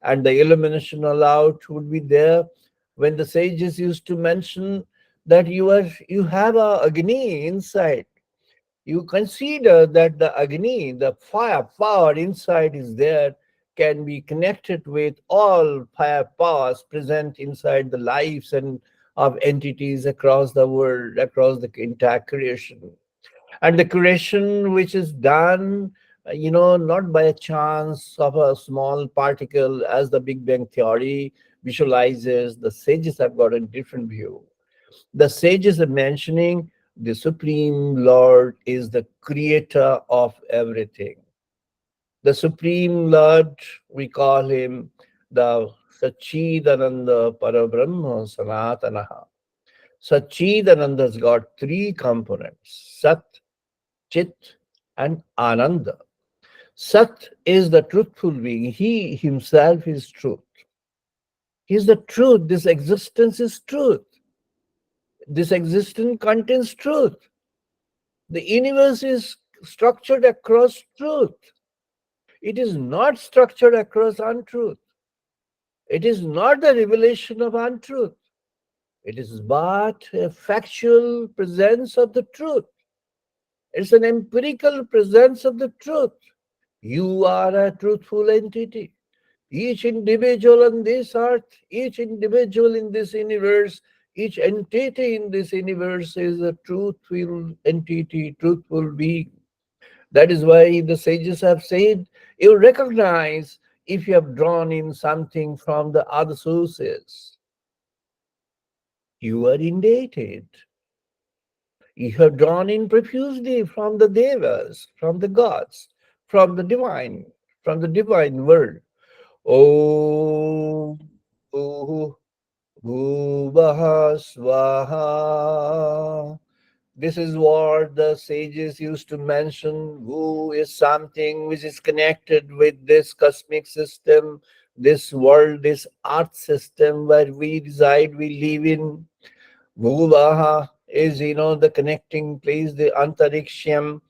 And the illumination allowed would be there when the sages used to mention that you have a agni inside. You consider that the agni, the fire power inside is there, can be connected with all fire powers present inside the lives and of entities across the world, across the entire creation. And the creation which is done, not by a chance of a small particle, as the Big Bang theory visualizes. The sages have got a different view. The sages are mentioning the Supreme Lord is the creator of everything. The Supreme Lord, we call him the Sachidananda Parabrahma Sanatanaha. Sachidananda's got three components: Sat, Chit, and Ananda. Sat is the truthful being. He himself is truth. He is the truth. This existence is truth. This existence contains truth. The universe is structured across truth. It is not structured across untruth. It is not the revelation of untruth. It is but a factual presence of the truth. It's an empirical presence of the truth. You are a truthful entity. Each individual on this earth, each individual in this universe, each entity in this universe is a truthful entity, truthful being. That is why the sages have said, you recognize if you have drawn in something from the other sources. You are indebted. You have drawn in profusely from the devas, from the gods, from the divine world. Om Bhu Bhuvaha Swaha. This is what the sages used to mention. Who is something which is connected with this cosmic system, this world, this earth system where we reside, we live in. Bhuvaha is, the connecting place, the antariksham.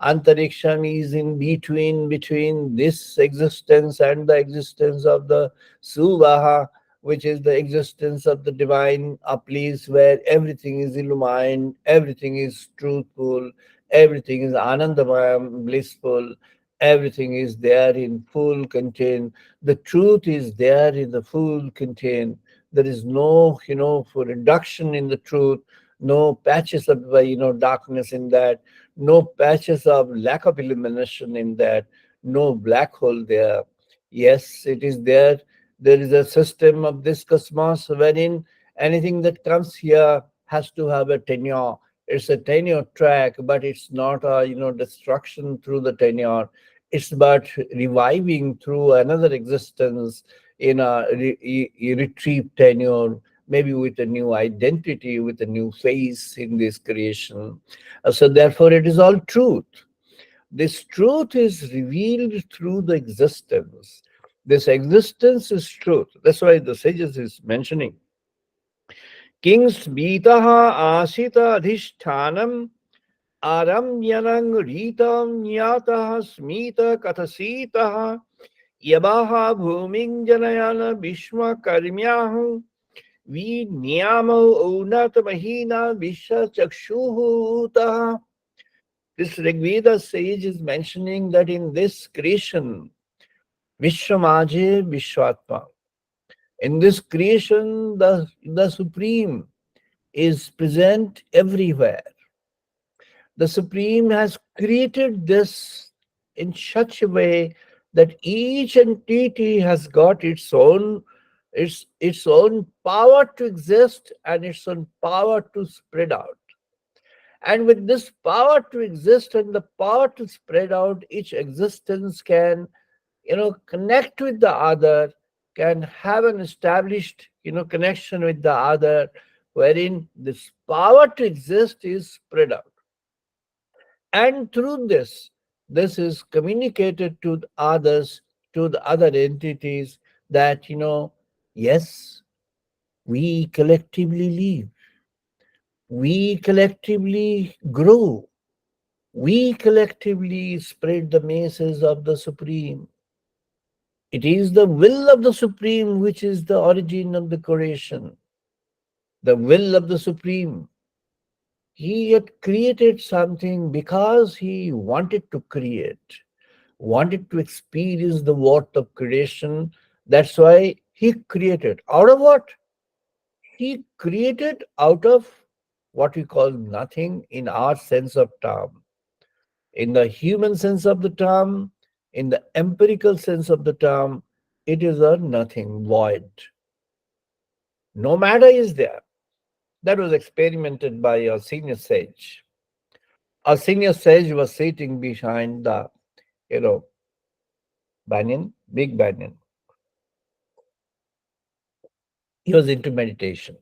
Antariksham is in between this existence and the existence of the Suvaha, which is the existence of the divine, a place where everything is illumined, everything is truthful, everything is anandamayam, blissful, everything is there in full content. The truth is there in the full content. There is no, for reduction in the truth, no patches of, darkness in that, no patches of lack of illumination in that, no black hole there. Yes, it is there. There is a system of this cosmos wherein anything that comes here has to have a tenure. It's a tenure track, but it's not a, destruction through the tenure. It's but reviving through another existence in a retrieved tenure, maybe with a new identity, with a new face in this creation. So therefore, it is all truth. This truth is revealed through the existence. This existence is truth. That's why the sages is mentioning. Kings bitaha asita adhishtanam aramyanang ritam nyataha smita kathasitaha yabaha bhuming janayana bhishma karmyahu vi niyamo unat mahina visha chakshuhutaha. This Rigveda sage is mentioning that in this creation, Vishwamaje Vishwatma, in this creation, the Supreme is present everywhere. The Supreme has created this in such a way that each entity has got its own power to exist and its own power to spread out. And with this power to exist and the power to spread out, each existence can, connect with the other, can have an established, connection with the other, wherein this power to exist is spread out. And through this is communicated to the others, to the other entities, that, yes, we collectively live, we collectively grow, we collectively spread the messages of the Supreme. It is the will of the Supreme which is the origin of the creation. The will of the Supreme. He had created something because he wanted to create, wanted to experience the worth of creation. That's why he created. Out of what? He created out of what we call nothing in our sense of term. In the human sense of the term, in the empirical sense of the term, it is a nothing, void. No matter is there. That was experimented by a senior sage. A senior sage was sitting behind the, banyan, big banyan. He was into meditation.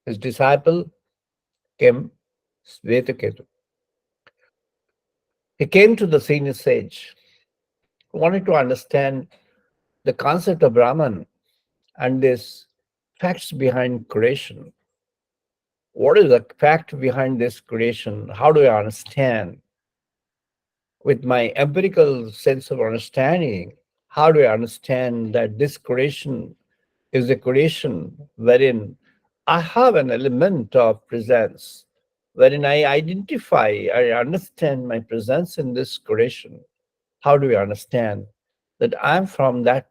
His disciple came, Svetaketu. He came to the senior sage, wanted to understand the concept of Brahman and this facts behind creation. What is the fact behind this creation? How do I understand? With my empirical sense of understanding, how do I understand that this creation is a creation wherein I have an element of presence wherein I identify, I understand my presence in this creation. How do we understand that I'm from that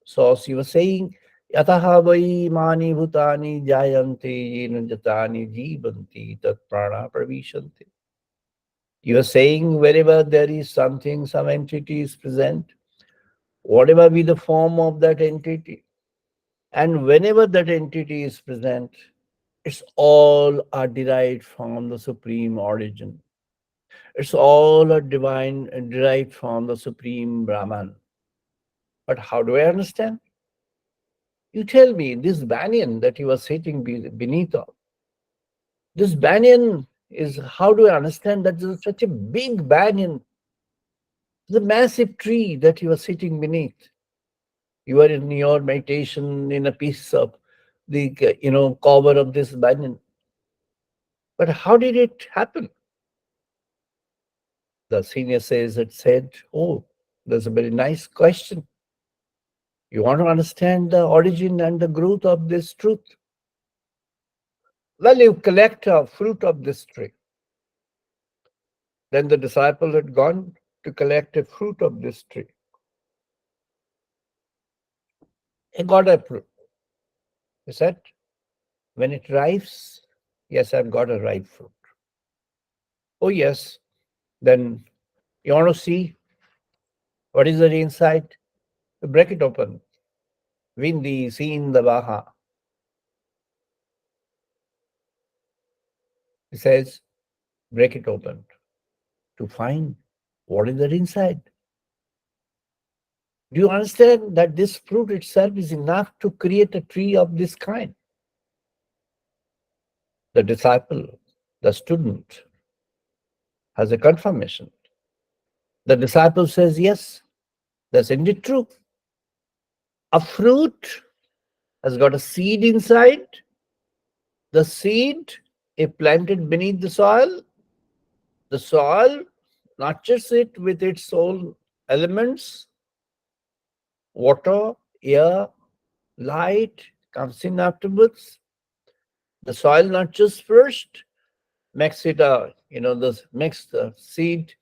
source? You were saying, Yataha vai mani bhutani jayanti yena jatani jivanti tat prana pravishanti. You are saying wherever there is something, some entity is present, whatever be the form of that entity, and whenever that entity is present, it's all are derived from the supreme origin. It's all a divine derived from the supreme Brahman. But how do I understand? You tell me, this banyan that you are sitting beneath of, this banyan is, how do I understand that this is such a big banyan, the massive tree that you are sitting beneath? You are in your meditation in a piece of the, cover of this banyan. But how did it happen? The senior says, it said, oh, that's a very nice question. You want to understand the origin and the growth of this truth? Well, you collect a fruit of this tree. Then the disciple had gone to collect a fruit of this tree. He got a fruit. He said, when it ripes, yes, I've got a ripe fruit. Oh, yes. Then you want to see what is the inside? You break it open. Vindi, seen the Vaha. He says, break it open to find what is there inside. Do you understand that this fruit itself is enough to create a tree of this kind? The disciple, the student, has a confirmation. The disciple says, yes, that's indeed true. A fruit has got a seed inside. The seed is planted beneath the soil. The soil nurtures it with its own elements, water, air, light comes in afterwards. The soil nurtures first, makes it makes the seed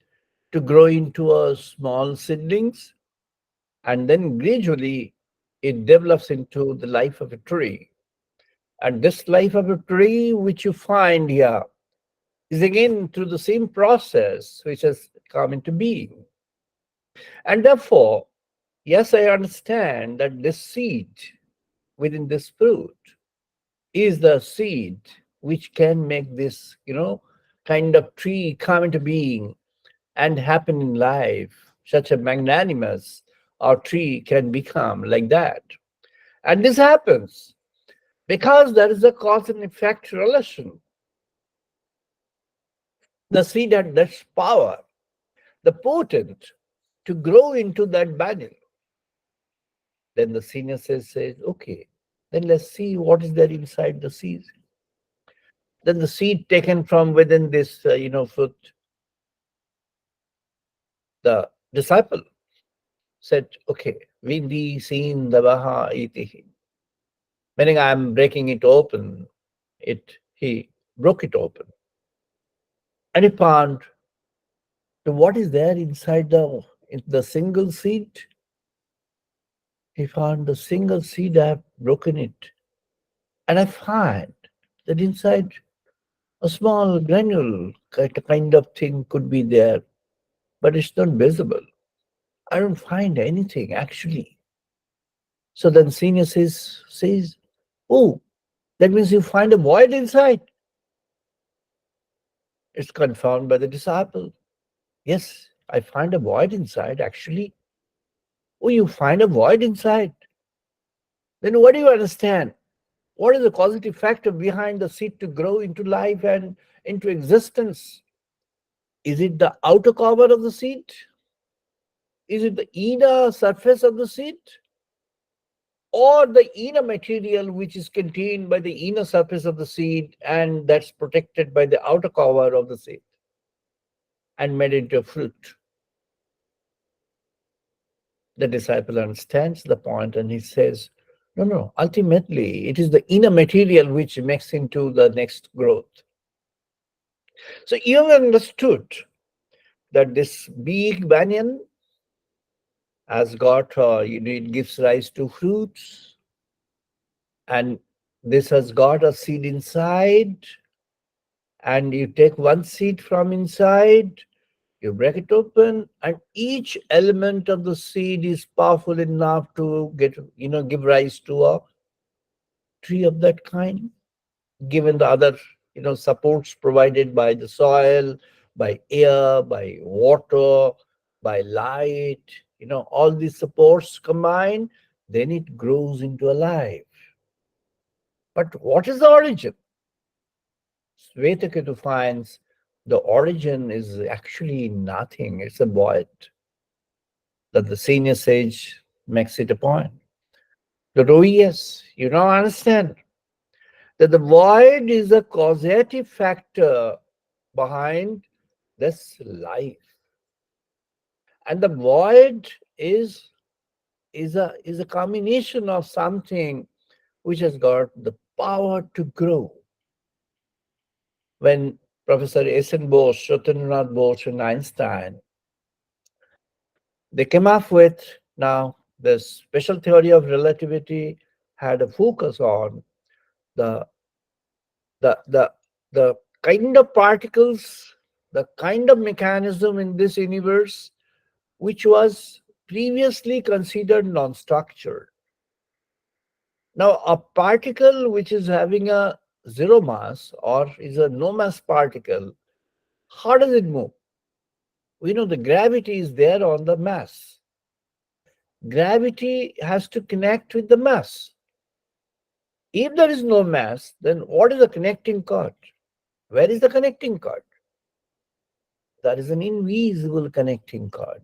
to grow into a small seedlings, and then gradually it develops into the life of a tree. And this life of a tree which you find here is again through the same process which has come into being. And therefore, yes, I understand that this seed within this fruit is the seed which can make this, kind of tree come into being and happen in life. Such a magnanimous or tree can become like that. And this happens because there is a cause and effect relation. The seed had that power, the potent, to grow into that banyan. Then the senior says, okay, then let's see what is there inside the seed. Then the seed taken from within this, fruit, the disciple said, okay, Vindi seen davaha itihi. Meaning I'm breaking it open. He broke it open. And he found to what is there inside the single seed. He found the single seed, I have broken it. And I find that inside a small granule kind of thing could be there, but it's not visible. I don't find anything actually. So then senior says, oh, that means you find a void inside. It's confirmed by the disciple. Yes, I find a void inside actually. Oh, you find a void inside. Then what do you understand? What is the causative factor behind the seed to grow into life and into existence? Is it the outer cover of the seed? Is it the inner surface of the seed? Or the inner material which is contained by the inner surface of the seed and that's protected by the outer cover of the seed and made into a fruit? The disciple understands the point and he says, No, no. Ultimately, it is the inner material which makes into the next growth. So you have understood that this big banyan has got, it gives rise to fruits, and this has got a seed inside, and you take one seed from inside, you break it open, and each element of the seed is powerful enough to get, give rise to a tree of that kind, given the other, supports provided by the soil, by air, by water, by light, all these supports combined, then it grows into a life. But what is the origin? Svetaketu finds the origin is actually nothing. It's a void that the senior sage makes it a point. That, oh yes, you now understand that the void is a causative factor behind this life. And the void is a combination of something which has got the power to grow. When Professor S.N. Bose, Satyendranath Bose, and Einstein, they came up with now the special theory of relativity had a focus on the the the the kind of particles, the kind of mechanism in this universe which was previously considered non-structured. Now, a particle which is having a zero mass or is a no mass particle, how does it move? We know the gravity is there on the mass. Gravity has to connect with the mass. If there is no mass, then what is the connecting cord? Where is the connecting cord? That is an invisible connecting cord.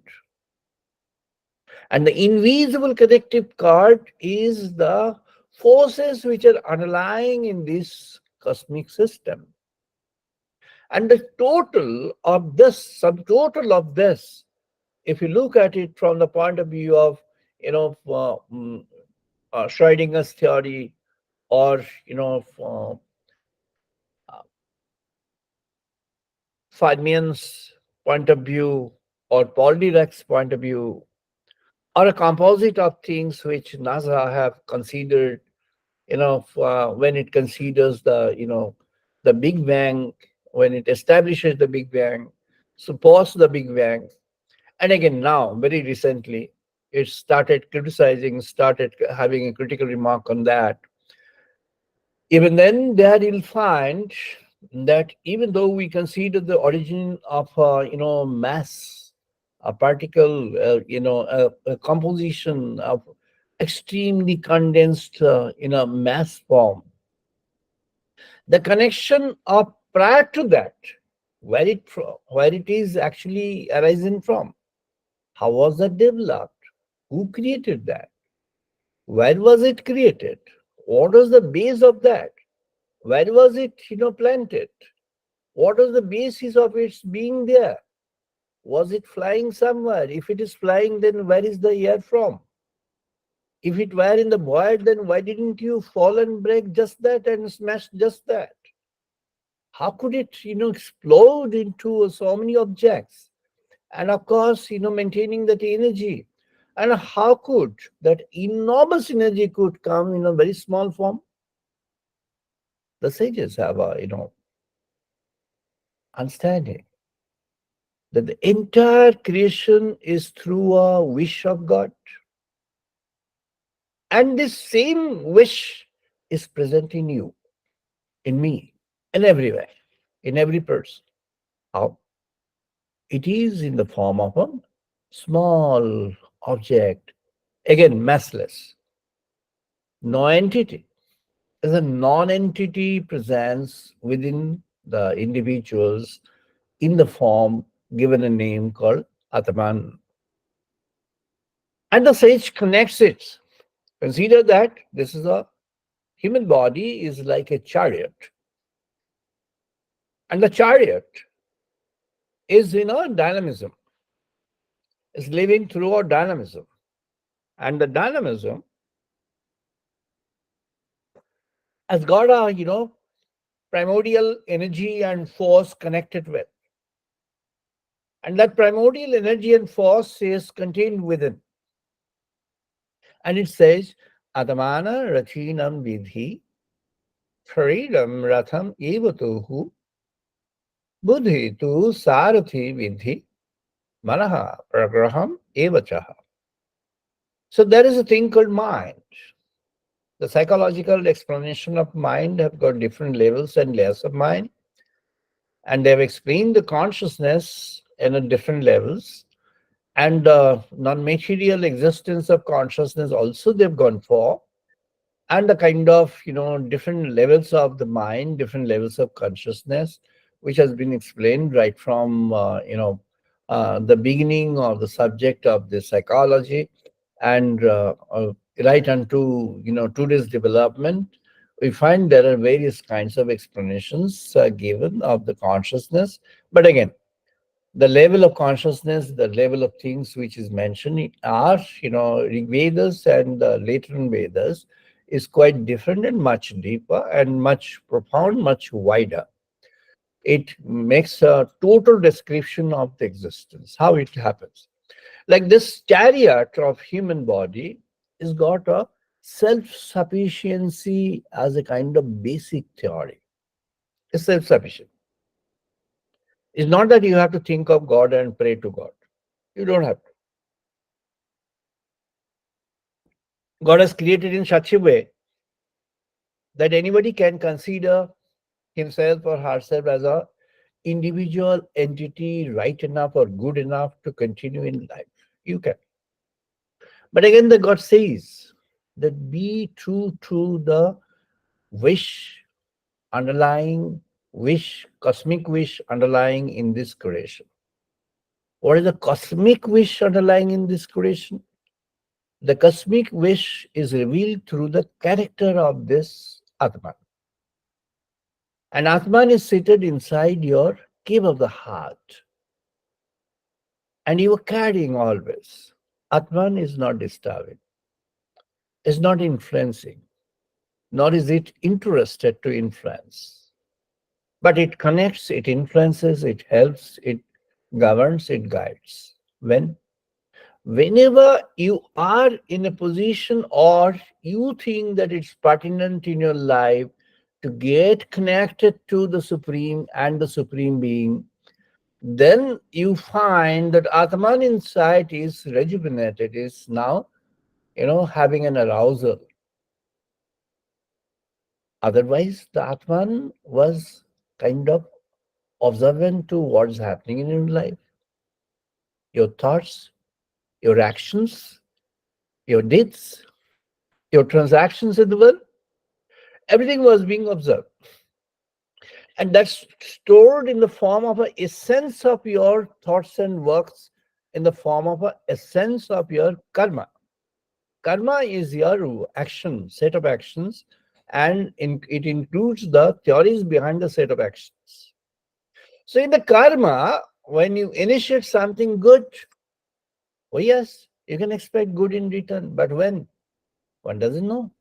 And the invisible connective cord is the forces which are underlying in this cosmic system. And the total of this, sum total of this, if you look at it from the point of view of, Schrodinger's theory, or, Feynman's point of view, or Paul Dirac's point of view, or a composite of things which NASA have considered, when it considers the Big Bang, when it establishes the Big Bang, suppose the Big Bang, and again now, very recently, it started criticizing, started having a critical remark on that. Even then, there you'll find that even though we consider the origin of mass, a particle, a composition of extremely condensed in a mass form, the connection of prior to that, where it is actually arising from, how was that developed, who created that, where was it created, what was the base of that, where was it planted, what was the basis of its being there, was it flying somewhere, if it is flying, then where is the air from, if it were in the void, then why didn't you fall and break just that and smash just that, how could it explode into so many objects, and of course maintaining that energy, and how could that enormous energy could come in a very small form. The sages have a understanding that the entire creation is through a wish of God, and this same wish is present in you, in me, and everywhere, in every person. How? It is in the form of a small object, again massless, no entity. As a non-entity presence within the individuals in the form given a name called Atman. And the sage connects it. Consider that this is a human body is like a chariot. And the chariot is dynamism, is living through a dynamism. And the dynamism has got a, primordial energy and force connected with. And that primordial energy and force is contained within. And it says, Adamana Rachinam Vidhi, Sharidam Ratham Evatuhu, Buddhi tu Sarathi Vidhi, Manaha Pragraham Evachaha. So there is a thing called mind. The psychological explanation of mind have got different levels and layers of mind, and they have explained the consciousness in a different levels, and non-material existence of consciousness also they've gone for, and the kind of different levels of the mind, different levels of consciousness, which has been explained right from the beginning of the subject of the psychology, and right unto today's development. We find there are various kinds of explanations given of the consciousness. But again, the level of consciousness, the level of things which is mentioned are, Rig Vedas and later in Vedas is quite different and much deeper and much profound, much wider. It makes a total description of the existence, how it happens. Like this chariot of human body is got a self-sufficiency as a kind of basic theory. It's self-sufficient. It's not that you have to think of God and pray to God. You don't have to. God has created in such a way that anybody can consider himself or herself as a individual entity, right enough or good enough to continue in life. You can. But again, the God says that be true to the wish underlying, wish, cosmic wish underlying in this creation. What is the cosmic wish underlying in this creation? The cosmic wish is revealed through the character of this Atman. And Atman is seated inside your cave of the heart. And you are carrying always. Atman is not disturbing, is not influencing, nor is it interested to influence. But it connects, it influences, it helps, it governs, it guides. Whenever you are in a position or you think that it's pertinent in your life to get connected to the Supreme and the Supreme Being, then you find that Atman inside is rejuvenated, is now, having an arousal. Otherwise, the Atman was kind of observant to what's happening in your life. Your thoughts, your actions, your deeds, your transactions in the world, everything was being observed. And that's stored in the form of an essence of your thoughts and works, in the form of an essence of your karma. Karma is your action, set of actions, and it includes the theories behind the set of actions. So in the karma, when you initiate something good, oh yes, you can expect good in return. But when? One doesn't know.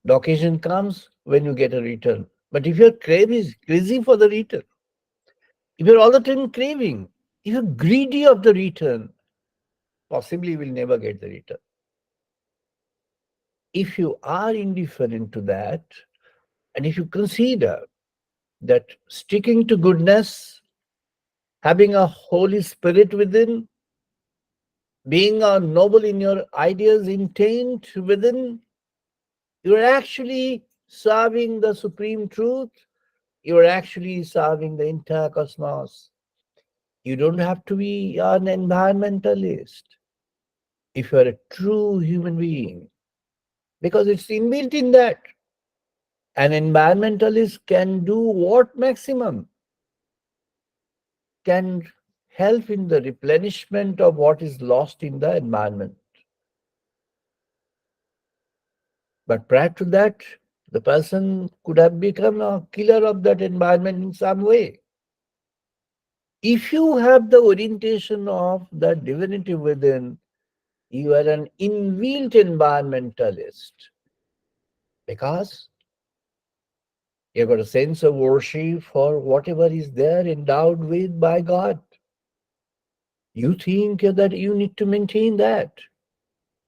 The occasion comes when you get a return. But if you're crazy for the return, if you're all the time craving, if you're greedy of the return, possibly you will never get the return. If you are indifferent to that, and if you consider that sticking to goodness, having a Holy Spirit within, being a noble in your ideas, intent within, you're actually serving the supreme truth. You're actually serving the entire cosmos. You don't have to be an environmentalist if you're a true human being, because it's inbuilt in that. An environmentalist can do what maximum? Can help in the replenishment of what is lost in the environment. But prior to that, the person could have become a killer of that environment in some way. If you have the orientation of the divinity within, you are an inbuilt environmentalist, because You've got a sense of worship for whatever is there endowed with by God. You think that you need to maintain that.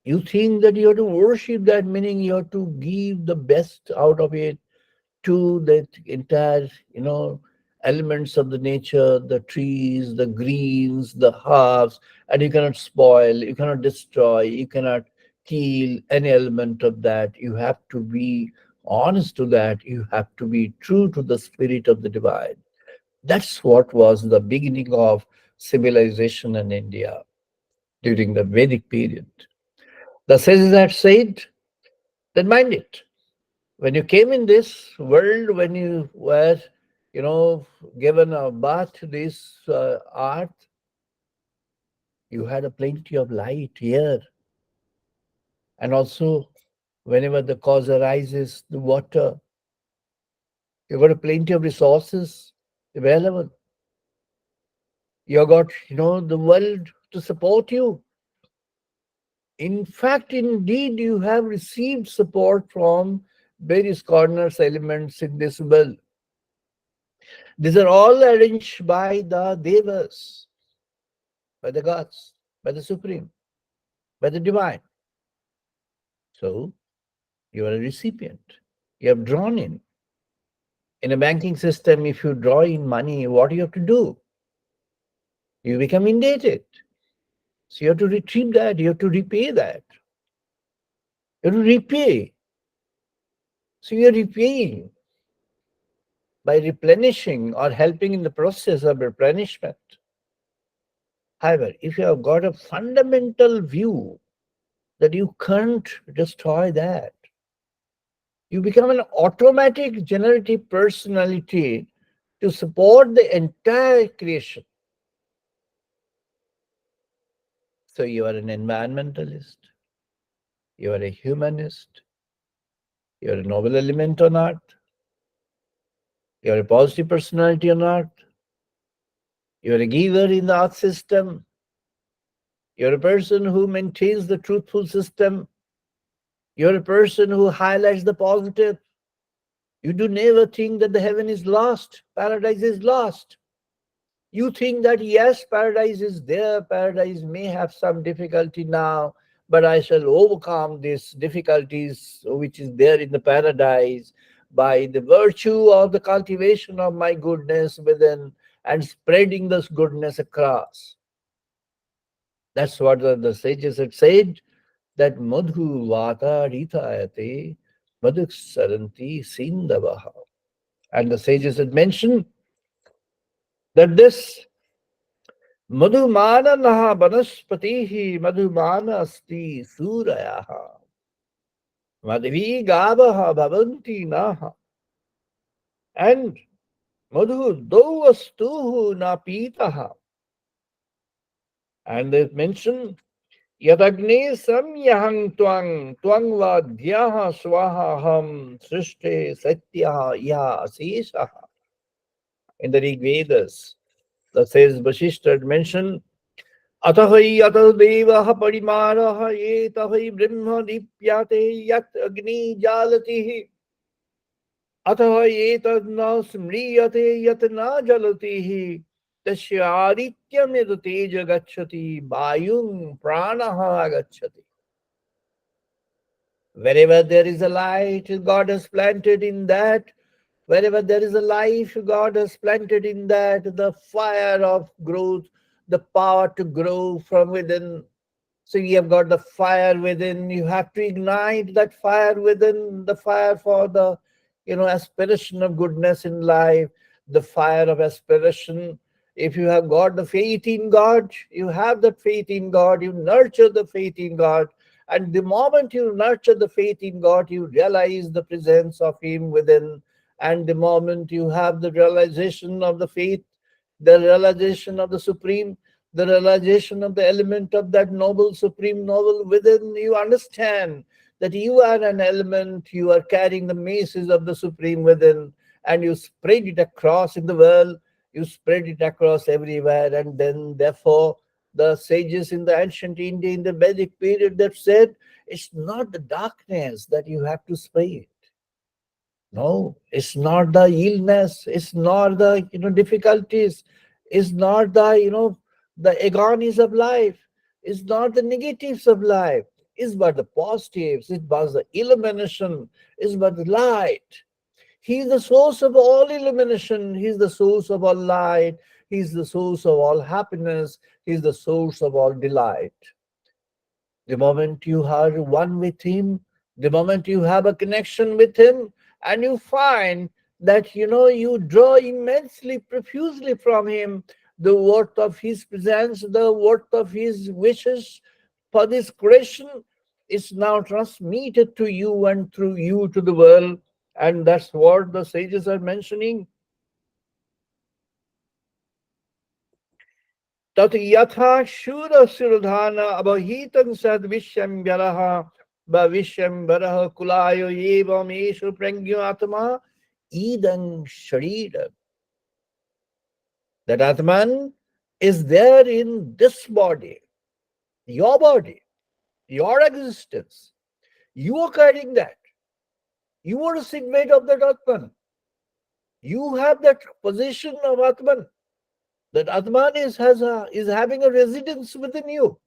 You think that you have to worship that, meaning you have to give the best out of it to the entire, elements of the nature, the trees, the greens, the herbs, and you cannot spoil, you cannot destroy, you cannot kill any element of that. You have to be honest to that. You have to be true to the spirit of the divine. That's what was the beginning of civilization in India during the Vedic period. The sages had said that mind it. When you came in this world, when you were, given a birth to this earth, you had a plenty of light here. And also, whenever the cause arises, the water, you got a plenty of resources available. You got, the world to support you. In fact, indeed, you have received support from various corners, elements in this world. These are all arranged by the devas, by the gods, by the supreme, by the divine. So you are a recipient. You have drawn in. In a banking system, if you draw in money, what do you have to do? You become indebted. So you have to retrieve that, you have to repay that. You have to repay. So you are repaying by replenishing or helping in the process of replenishment. However, if you have got a fundamental view that you can't destroy that, you become an automatic generative personality to support the entire creation. So you are an environmentalist, you are a humanist, you are a noble element on earth, you are a positive personality on earth, you are a giver in the earth system, you are a person who maintains the truthful system, you are a person who highlights the positive. You do never think that the heaven is lost, paradise is lost. You think that yes, paradise is there, paradise may have some difficulty now, but I shall overcome these difficulties which is there in the paradise by the virtue of the cultivation of my goodness within and spreading this goodness across. That's what the sages had said, that madhu vata ritayate madhu saranti sindavaha. And the sages had mentioned that this Madhumana naha banaspatihi madhumana asti surayaha madhvi gabaha bhavanti naha, and madhu dovastuhu napitaha. And they mention yadagne samyahang twang vadhyaha swahaham srishte satyaha ya aseshaha. In the Rig Vedas, the says Vashishta had mentioned अतः हि अतः देवः परिमाणः एतः हि ब्रह्म दीप्यते यत् अग्नि जालतिः अतः एतद् न स्म्रियते यत् न जलतिः तस्य आदित्यं यद् तेज गच्छति वायुं प्राणः आगच्छति. Wherever there is a light, God has planted in that. Wherever there is a life, God has planted in that the fire of growth, the power to grow from within. So you have got the fire within. You have to ignite that fire within, the fire for the, aspiration of goodness in life, the fire of aspiration. If you have got the faith in God, you have that faith in God, you nurture the faith in God. And the moment you nurture the faith in God, you realize the presence of Him within. And the moment you have the realization of the faith, the realization of the Supreme, the realization of the element of that noble, supreme noble within, you understand that you are an element, you are carrying the message of the Supreme within, and you spread it across in the world, you spread it across everywhere. And then, therefore, the sages in the ancient India, in the Vedic period, that said, it's not the darkness that you have to spread. No, it's not the illness, it's not the difficulties, it's not the the agonies of life, it's not the negatives of life, it's but the positives, it's but the illumination, it's but the light. He's the source of all illumination, he's the source of all light, he's the source of all happiness, he's the source of all delight. The moment you are one with him, the moment you have a connection with him, and you find that you draw immensely profusely from him, the worth of his presence, the worth of his wishes for this creation is now transmitted to you and through you to the world. And that's what the sages are mentioning. तत् यथा शूर सुरधान अवहितं सद्विश्यं व्यरः भविष्यं वरः कुलायो एवमेषु प्रज्ञात्मा idang sharira. That Atman is there in this body, your existence. You are carrying that. You are a signet of that Atman. You have that position of Atman. That Atman is having a residence within you.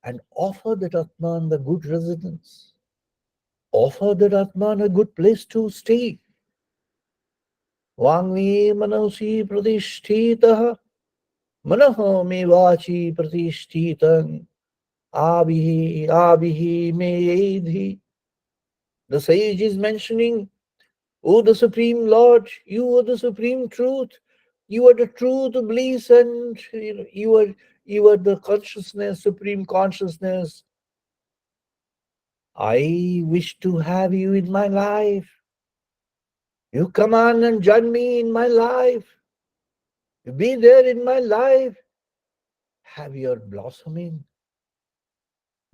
And offer that Atman the good residence. Offer that Atman a good place to stay. Vangme manosi pratishtitaha manaho me vachi pratishtitan abhihi me edhi. The sage is mentioning, O the Supreme Lord, you are the Supreme Truth. You are the truth, bliss, and you are the consciousness, Supreme Consciousness. I wish to have you in my life. You come on and join me in my life. You be there in my life. Have your blossoming.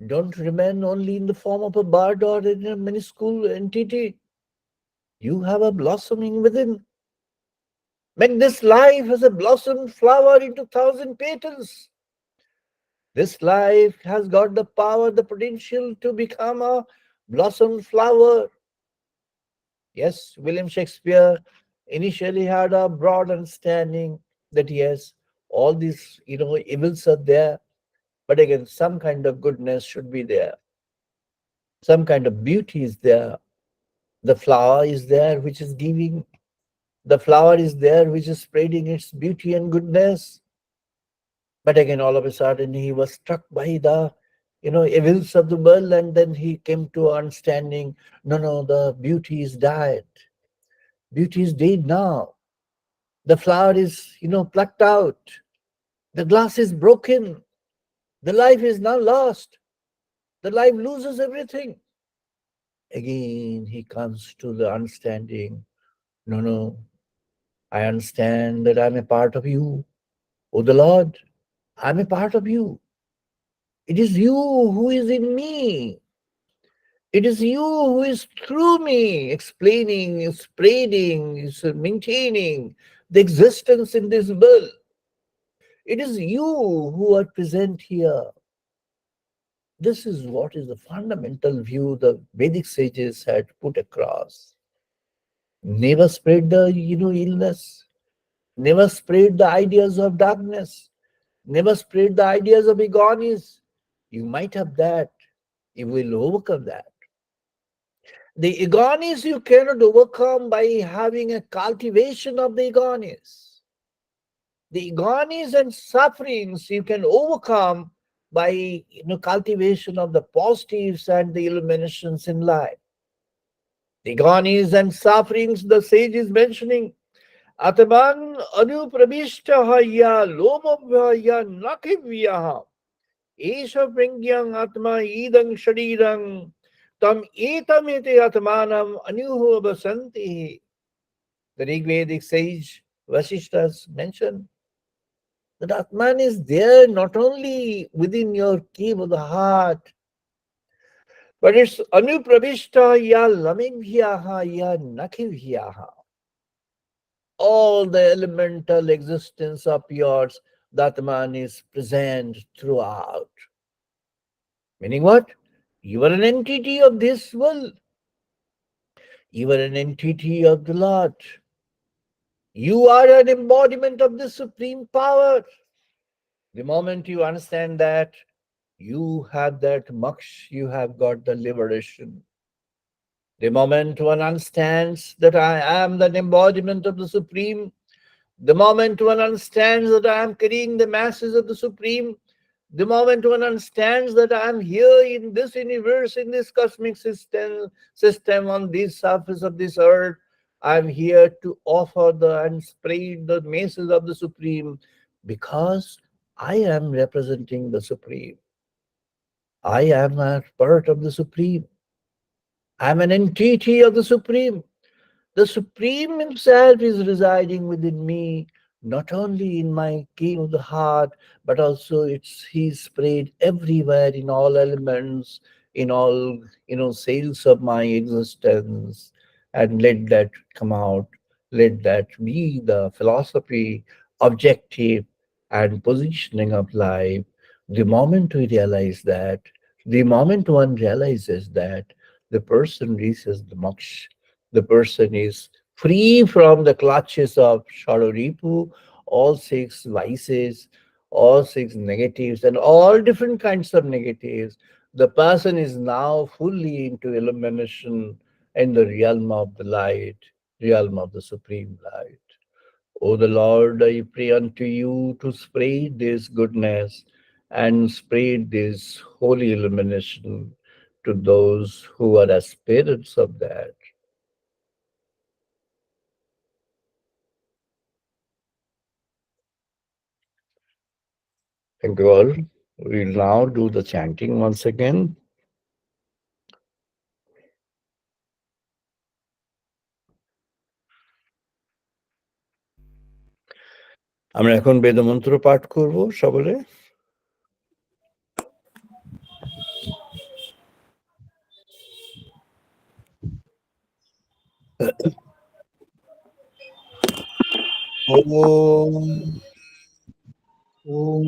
Don't remain only in the form of a bird or in a minuscule entity. You have a blossoming within. Make this life as a blossomed flower into 1,000 petals. This life has got the power, the potential to become a blossomed flower. Yes, William Shakespeare initially had a broad understanding that yes, all these evils are there, but again, some kind of goodness should be there. Some kind of beauty is there. The flower is there which is giving. The flower is there which is spreading its beauty and goodness. But again, all of a sudden, he was struck by the evils of the world, and then he came to understanding. No, the beauty is died. Beauty is dead now. The flower is, plucked out. The glass is broken. The life is now lost. The life loses everything. Again, he comes to the understanding. No, I understand that I'm a part of you. Oh, the Lord, I'm a part of you. It is you who is in me. It is you who is through me, explaining, spreading, maintaining the existence in this world. It is you who are present here. This is what is the fundamental view the Vedic sages had put across. Never spread the illness. Never spread the ideas of darkness. Never spread the ideas of agonies. You might have that. You will overcome that. The agonies you cannot overcome by having a cultivation of the agonies. The agonies and sufferings you can overcome by cultivation of the positives and the illuminations in life. The agonies and sufferings the sage is mentioning. Atman anuprabishtaha ya lomabhya ya nakivyaha. Esha pringyang atma idang sharirang tam etamete atmanam anuho basanti. The Rigvedic sage Vasishtas mentioned that Atman is there not only within your cave of the heart, but it's anuprabishta ya lamibhyaha ya nakivhyaha. All the elemental existence of yours, the Atman is present throughout. Meaning what? You are an entity of this world. You are an entity of the Lord. You are an embodiment of the supreme power. The moment you understand that, you have that moksha, you have got the liberation. The moment one understands that I am the embodiment of the Supreme, the moment one understands that I am carrying the masses of the Supreme, the moment one understands that I am here in this universe, in this cosmic system on this surface of this earth, I am here to offer the and spread the masses of the Supreme because I am representing the Supreme. I am a part of the Supreme. I am an entity of the Supreme. The Supreme Himself is residing within me, not only in my cave of the heart, but also He's spread everywhere in all elements, in all cells of my existence. And let that come out. Let that be the philosophy, objective, and positioning of life. The moment we realize that, the moment one realizes that, the person reaches the moksha. The person is free from the clutches of Shadoripu, all six vices, all six negatives, and all different kinds of negatives. The person is now fully into illumination in the realm of the light, realm of the supreme light. O the Lord, I pray unto you to spread this goodness and spread this holy illumination to those who are aspirants of that. Thank you all. We'll now do the chanting once again. আমরা এখন বেদমন্ত্র পাঠ করব সকলে। ওম ওম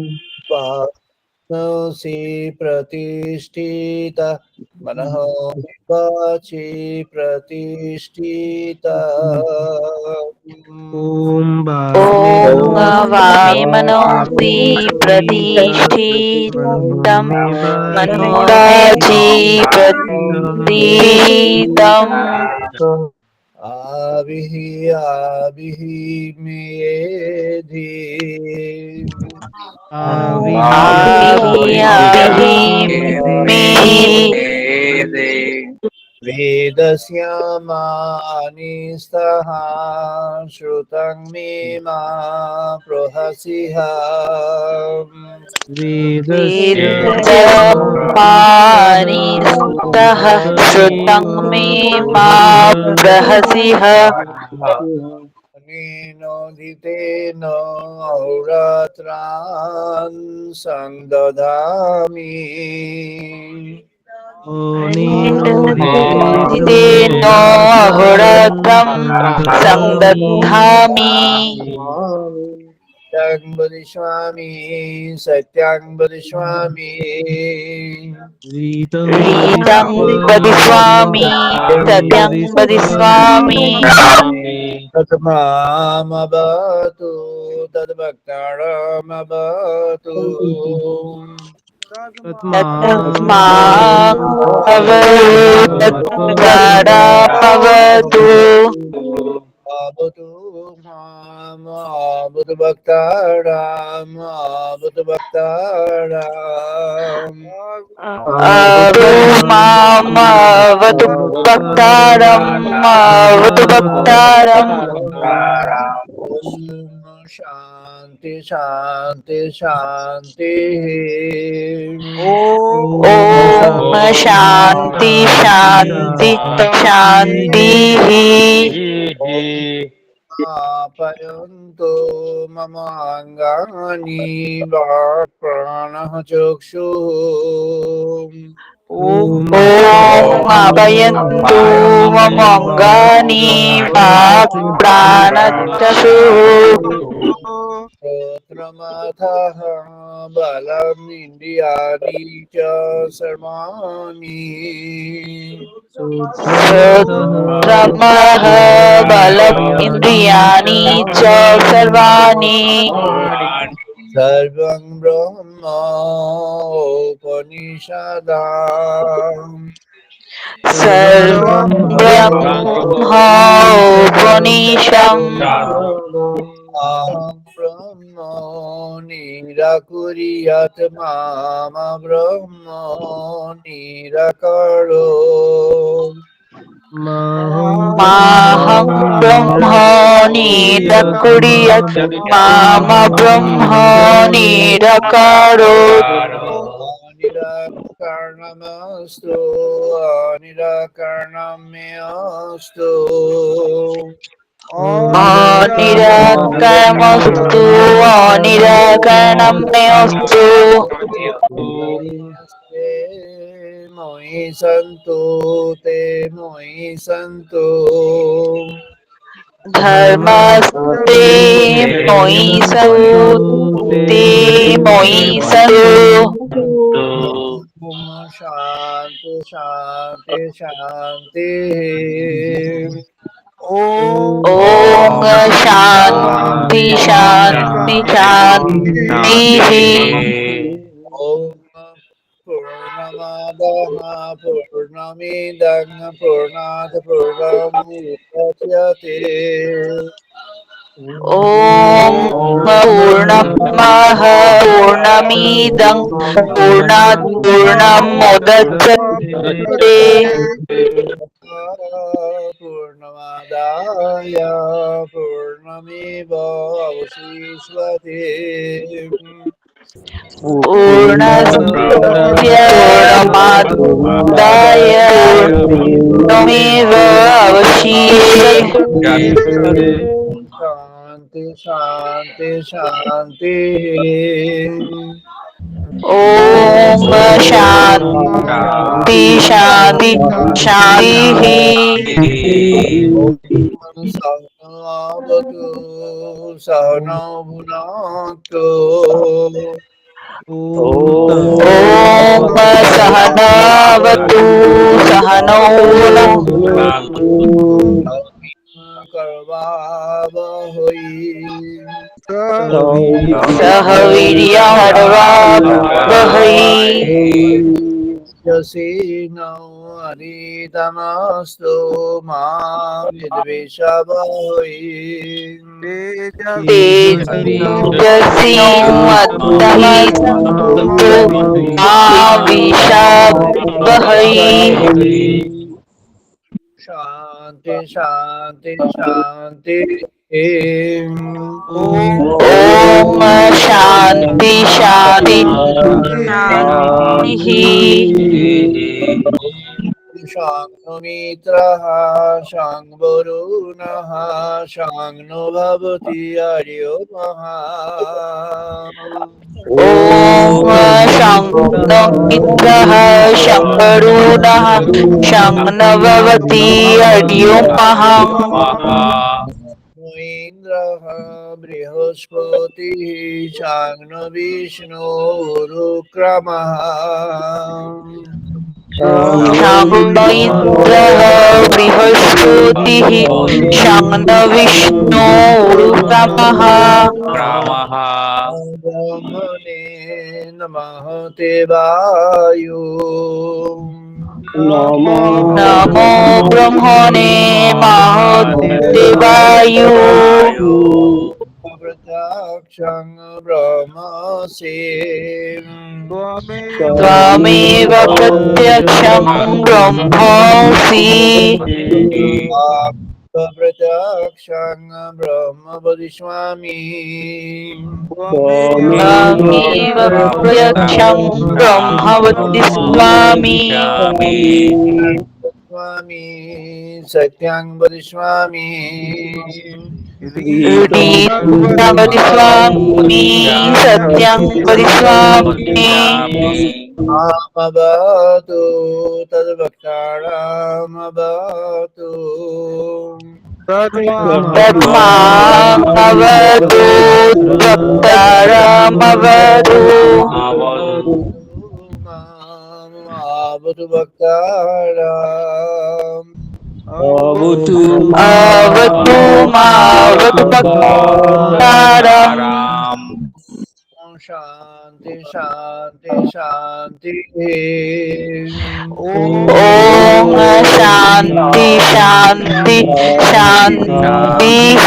पासि प्रतिष्ठिता मनः वाचि प्रतिष्ठिता ॐ ॐ वामे मनोऽसि मनोऽसि प्रतिष्ठितं मे मनोवाचि प्रतीतम् आविः आविः मेधि आविः आविः मे वेदस्यामानि स्तः श्रुतं मे मा प्रहसिह वेदस्य वेदमानि स्तः श्रुतं मे मा प्रहसिह अनेनोदितेन अहोरात्रान् संदधामि तेन अहोरात्रं संदधामि सत्यं वदिष्यामि सत्यं वदिष्यामि रीतं वदिष्यामि सत्यं वदिष्यामि तद्मामवतु तद्भक्तारमवतु तस्मात् तत्तारामवतु अवतु माम् अवतु भक्ताराम् अवतु भक्ताराम् अवतु मामवतु भक्तारम् अवतु भक्तारम् ओम शांति शांति शांति ॐ शान्ति शान्ति शान्तिः आपयन्तु मम अङ्गानि वाक्प्राणः चक्षुः ॐ अभयन्तु मम अङ्गानि वाक् प्राणचक्षुः श्रोत्रमथो मथः बलम् इन्द्रियाणि च सर्वाणि श्रोत्रमः बलम् इन्द्रियाणि च सर्वाणि सर्वं ब्रह्मोपनिषदाम् सर्वं ब्रह्मोपनिषम् अहं ब्रह्म निराकुर्यात् माम ब्रह्म निराकरो माहं ब्रह्म निरकुर्यात् माम ब्रह्म निरकरोत् निराकरणमस्तु निराकरणमेऽस्तु निराकरमस्तु निराकरणमेऽस्तु ते मोहि सन्तु ते मोहि सन्तु धर्मस्ते मोयि सन्ति मोयि सन्तु ॐ शान्ति शान्ति शान्तिः ॐ शान्ति शान्ति शान्तिः ॐ पूर्णमादः पूर्णमिदं पूर्णात् पूर्णमुदच्यते ॐ पूर्णमः पूर्णमिदं पूर्णात् पूर्णमुदच्यते पूर्णमादाय पूर्णमेवावशिष्यते पूर्णस्य पूर्णमादाय पूर्णमेव अवशिष्यते शान्ति शान्ति शान्ति ॐ शान्ति शान्ति शान्तिः सहनावतु सहनौ भुनाक्तु ॐ सहनावतु सहनौ भुनक्तु कर्वावहै सह वीर्यमवावहै यसेनौ हरितमस्तु मा विद्विषावहै तेजस्विनावधीतमस्तु मा विद्विषावहै शान्ति शान्ति शान्ति ॐ शान्ति शान्ति शान्तिः शाङ्गमित्रः शाङ्गवरुणः शाङ्नो भवति हर्यो महा ॐ शं मित्रः शङ्करुणः शङ्नवति अड्युमः इन्द्रः बृहस्पतिः शाङ्नो विष्णुरुक्रमः शङ्न इन्द्रः बृहस्पतिः शङ्नविष्णुरुक्रमः ब्रह्मणे नमः ते वायु नमो ब्रह्मणे महदेवायु प्रत्यक्षं ब्रह्मसि त्वमेव प्रत्यक्षं ब्रह्मसि प्रत्यक्षं ब्रह्म वदिष्यामि त्वमेव प्रत्यक्षं ब्रह्म वदिष्यामि स्वामी सत्यं वदिष्यामि सत्यं वदिष्यामि सत्यं वदिष्यामि आमवतु तद्वक्तारमवतु तद्मामवतु वक्तारमवतु मामवतु वक्ताराम् अवतु अवतु मावतु वक्तारम् शांति शांति शांति। ॐ शान्ति शान्ति शान्तिः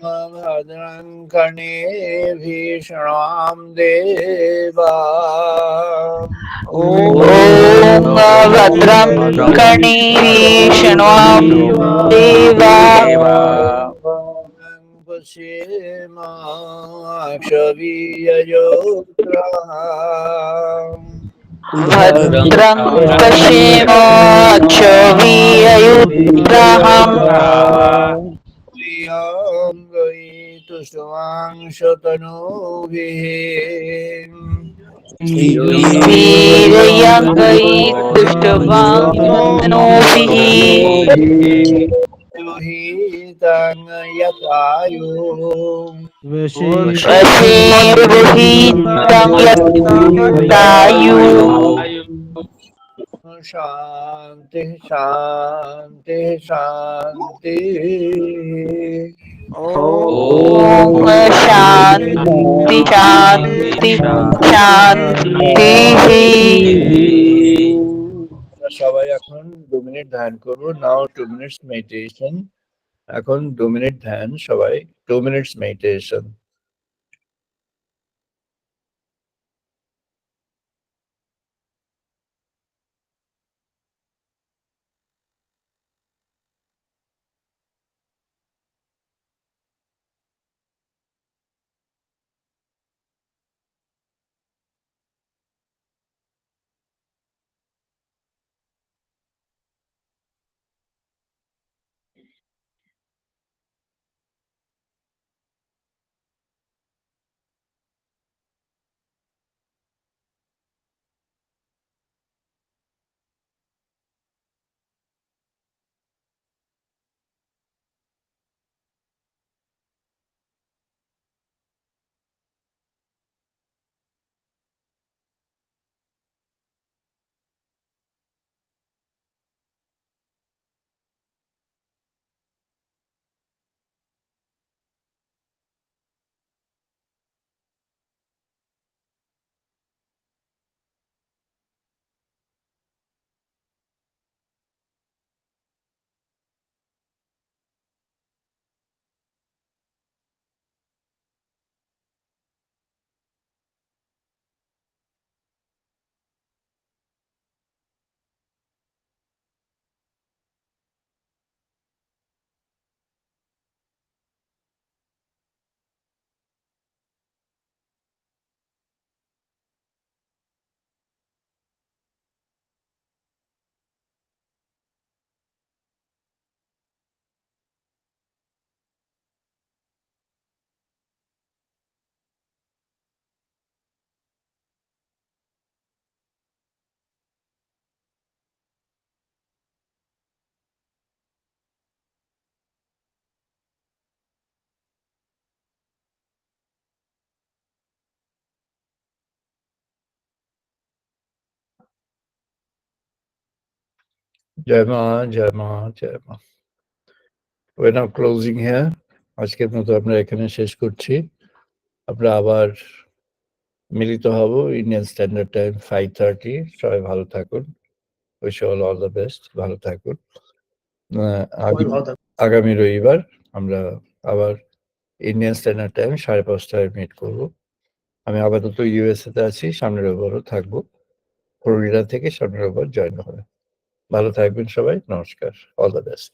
भद्रं कर्णेभिः शृण्वाम देवा ॐ भद्रं कर्णेभिः शृण्वाम देवा भद्रं पश्येमाक्षभिर्ययुत्रहम् वीर्यङ्गैः तुष्टवांस्तनोभिः वशेर्विहितं यत्तायु शांति शांति शांति। ॐ शान्ति शान्ति शान्तिः সবাই এখন 2 মিনিট ধ্যান করবো। নাও 2 minutes meditation। এখন 2 মিনিট ধ্যান, সবাই 2 minutes meditation। জয় মা, জয় মা, জয় মা। We're now closing here। আজকের মতো আমরা এখানে শেষ করছি। আমরা আবার মিলিত হব ইন্ডিয়ান স্ট্যান্ডার্ড টাইম 5:30। সবাই ভালো থাকুন। Wish all all the best. ভালো থাকুন। আগামী রবিবার আমরা আবার ইন্ডিয়ান স্ট্যান্ডার্ড টাইম 5:30টায় মিট করব। আমি আপাতত ইউএসএ তে আছি, সামনের রবিবারও থাকবো। ফ্লোরিডা থেকে সামনের রবিবার জয়েন হবে। ভালো থাকবেন সবাই। নমস্কার। All the best.